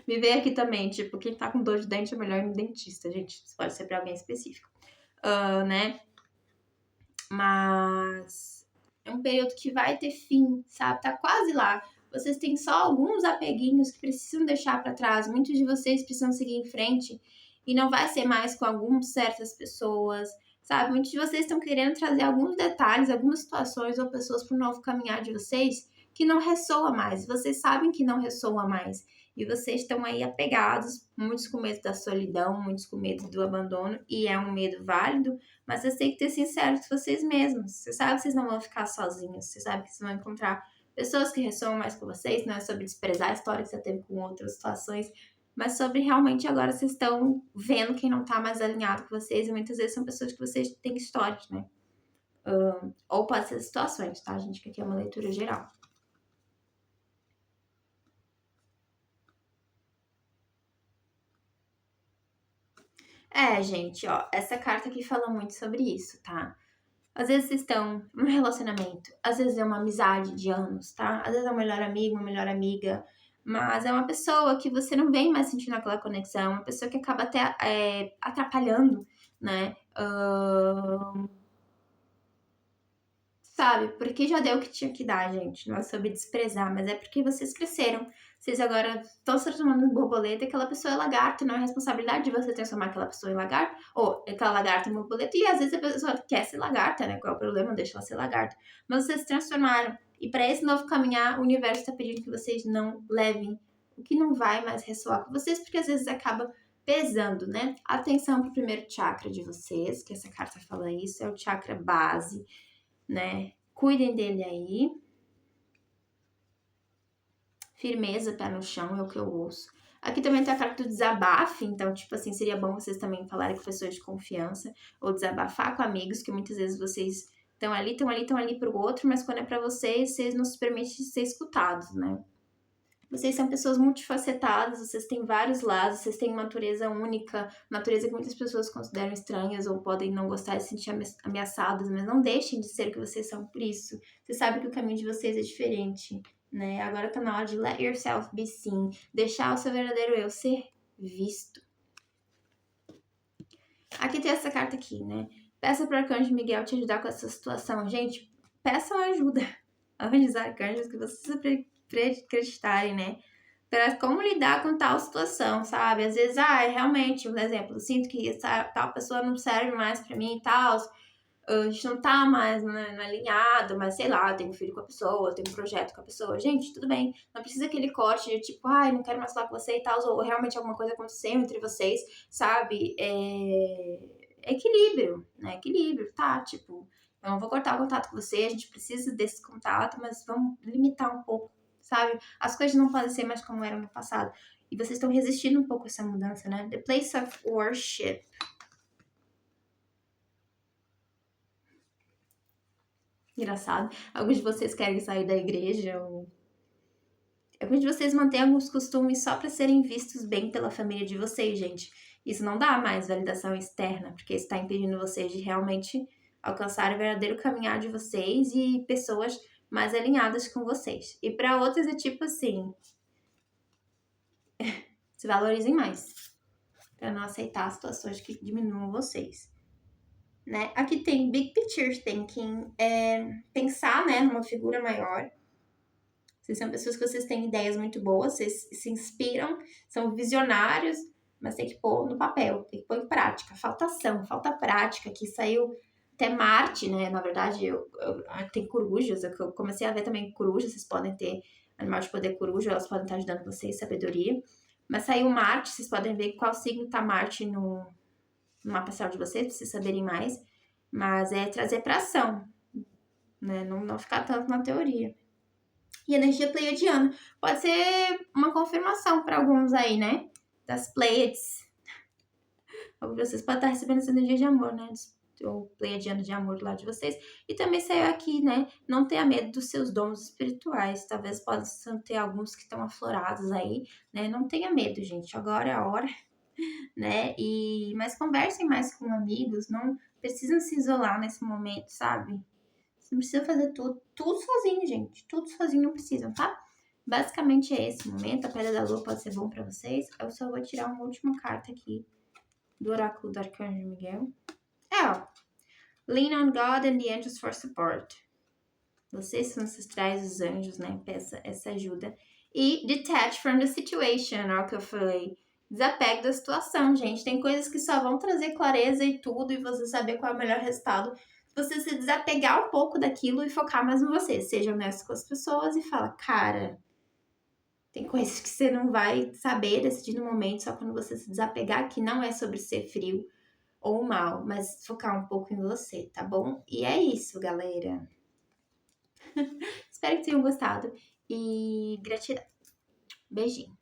me veem aqui também, tipo, quem tá com dor de dente é melhor ir no dentista, gente. Isso pode ser pra alguém específico, né? Mas é um período que vai ter fim, sabe? Tá quase lá. Vocês têm só alguns apeguinhos que precisam deixar para trás. Muitos de vocês precisam seguir em frente e não vai ser mais com algumas certas pessoas, sabe? Muitos de vocês estão querendo trazer alguns detalhes, algumas situações ou pessoas para o novo caminhar de vocês que não ressoa mais. Vocês sabem que não ressoa mais. E vocês estão aí apegados, muitos com medo da solidão, muitos com medo do abandono, e é um medo válido, mas vocês têm que ter sinceros com vocês mesmos. Vocês sabem que vocês não vão ficar sozinhos. Vocês sabem que vocês vão encontrar pessoas que ressoam mais com vocês. Não é sobre desprezar a história que você teve com outras situações, mas sobre realmente agora vocês estão vendo quem não tá mais alinhado com vocês. E muitas vezes são pessoas que vocês têm histórias, né? Ou pode ser situações, tá, gente? Que aqui é uma leitura geral. Gente, ó, essa carta aqui fala muito sobre isso, tá? Às vezes vocês estão num relacionamento, às vezes é uma amizade de anos, tá? Às vezes é um melhor amigo, uma melhor amiga, mas é uma pessoa que você não vem mais sentindo aquela conexão, uma pessoa que acaba até atrapalhando, né? Sabe? Porque já deu o que tinha que dar, gente. Não é sobre desprezar, mas é porque vocês cresceram. Vocês agora estão se transformando em borboleta e aquela pessoa é lagarto. Não é responsabilidade de você transformar aquela pessoa em lagarto, ou aquela lagarta em borboleta. E às vezes a pessoa quer ser lagarta, né? Qual é o problema? Deixa ela ser lagarta. Mas vocês se transformaram. E para esse novo caminhar, o universo está pedindo que vocês não levem o que não vai mais ressoar com vocês, porque às vezes acaba pesando, né? Atenção pro primeiro chakra de vocês, que essa carta fala isso, é o chakra base, né? Cuidem dele aí. Firmeza, pé no chão, é o que eu ouço. Aqui também tem a carta do desabafo, então, tipo assim, seria bom vocês também falarem com pessoas de confiança, ou desabafar com amigos, que muitas vezes vocês estão ali pro outro, mas quando é pra vocês, vocês não se permitem ser escutados, né? Vocês são pessoas multifacetadas, vocês têm vários lados, vocês têm uma natureza única, natureza que muitas pessoas consideram estranhas ou podem não gostar de se sentir ameaçadas, mas não deixem de ser o que vocês são por isso. Vocês sabem que o caminho de vocês é diferente, né? Agora tá na hora de let yourself be seen, deixar o seu verdadeiro eu ser visto. Aqui tem essa carta aqui, né? Peça para o Arcanjo Miguel te ajudar com essa situação. Gente, peçam ajuda. Anjos, arcanjos, que vocês acreditarem, né? Para como lidar com tal situação, sabe? Às vezes, realmente, um exemplo, eu sinto que essa tal pessoa não serve mais para mim e tal, a gente não tá mais alinhado, mas sei lá, eu tenho um filho com a pessoa, eu tenho um projeto com a pessoa. Gente, tudo bem, não precisa aquele corte de tipo, não quero mais falar com você e tal, ou realmente alguma coisa aconteceu entre vocês, sabe? Equilíbrio, né? Equilíbrio, tá? Tipo, eu não vou cortar o contato com você, a gente precisa desse contato, mas vamos limitar um pouco, sabe? As coisas não podem ser mais como eram no passado. E vocês estão resistindo um pouco a essa mudança, né? The place of worship. Engraçado. Alguns de vocês querem sair da igreja, ou alguns de vocês mantêm alguns costumes só para serem vistos bem pela família de vocês, gente. Isso não dá mais validação externa, porque está impedindo vocês de realmente alcançar o verdadeiro caminhar de vocês e pessoas mais alinhadas com vocês. E para outras é tipo assim, se valorizem mais, para não aceitar situações que diminuam vocês. Né? Aqui tem Big Picture Thinking, pensar, né, numa figura maior. Vocês são pessoas que vocês têm ideias muito boas, vocês se inspiram, são visionários, mas tem que pôr no papel, tem que pôr em prática. Falta ação, falta prática. Aqui saiu até Marte, né? Na verdade, tem corujas, eu comecei a ver também corujas, vocês podem ter animal de poder coruja, elas podem estar ajudando vocês, sabedoria. Mas saiu Marte, vocês podem ver qual signo tá Marte no mapa astral de vocês, pra vocês saberem mais. Mas é trazer pra ação, né? Não ficar tanto na teoria. E energia pleiadiana. Pode ser uma confirmação para alguns aí, né? Das Pleiades. Vocês podem estar recebendo essa energia de amor, né? O pleiadiano de amor lá de vocês. E também saiu aqui, né? Não tenha medo dos seus dons espirituais. Talvez possam ter alguns que estão aflorados aí, né? Não tenha medo, gente. Agora é a hora, né? Mas conversem mais com amigos. Não precisam se isolar nesse momento, sabe? Você não precisa fazer tudo sozinho, gente. Tudo sozinho não precisam, tá? Basicamente é esse momento. A Pedra da Lua pode ser bom pra vocês. Eu só vou tirar uma última carta aqui do Oráculo do Arcanjo Miguel. Ó. Lean on God and the angels for support. Vocês são ancestrais, os anjos, né? Peça essa ajuda. E detach from the situation, ó, que eu falei. Desapegue da situação, gente. Tem coisas que só vão trazer clareza e tudo, e você saber qual é o melhor resultado. Você se desapegar um pouco daquilo e focar mais em você. Seja honesto com as pessoas e fala, cara, tem coisas que você não vai saber decidir no momento, só quando você se desapegar, que não é sobre ser frio ou mal, mas focar um pouco em você, tá bom? E é isso, galera. Espero que tenham gostado e gratidão. Beijinho.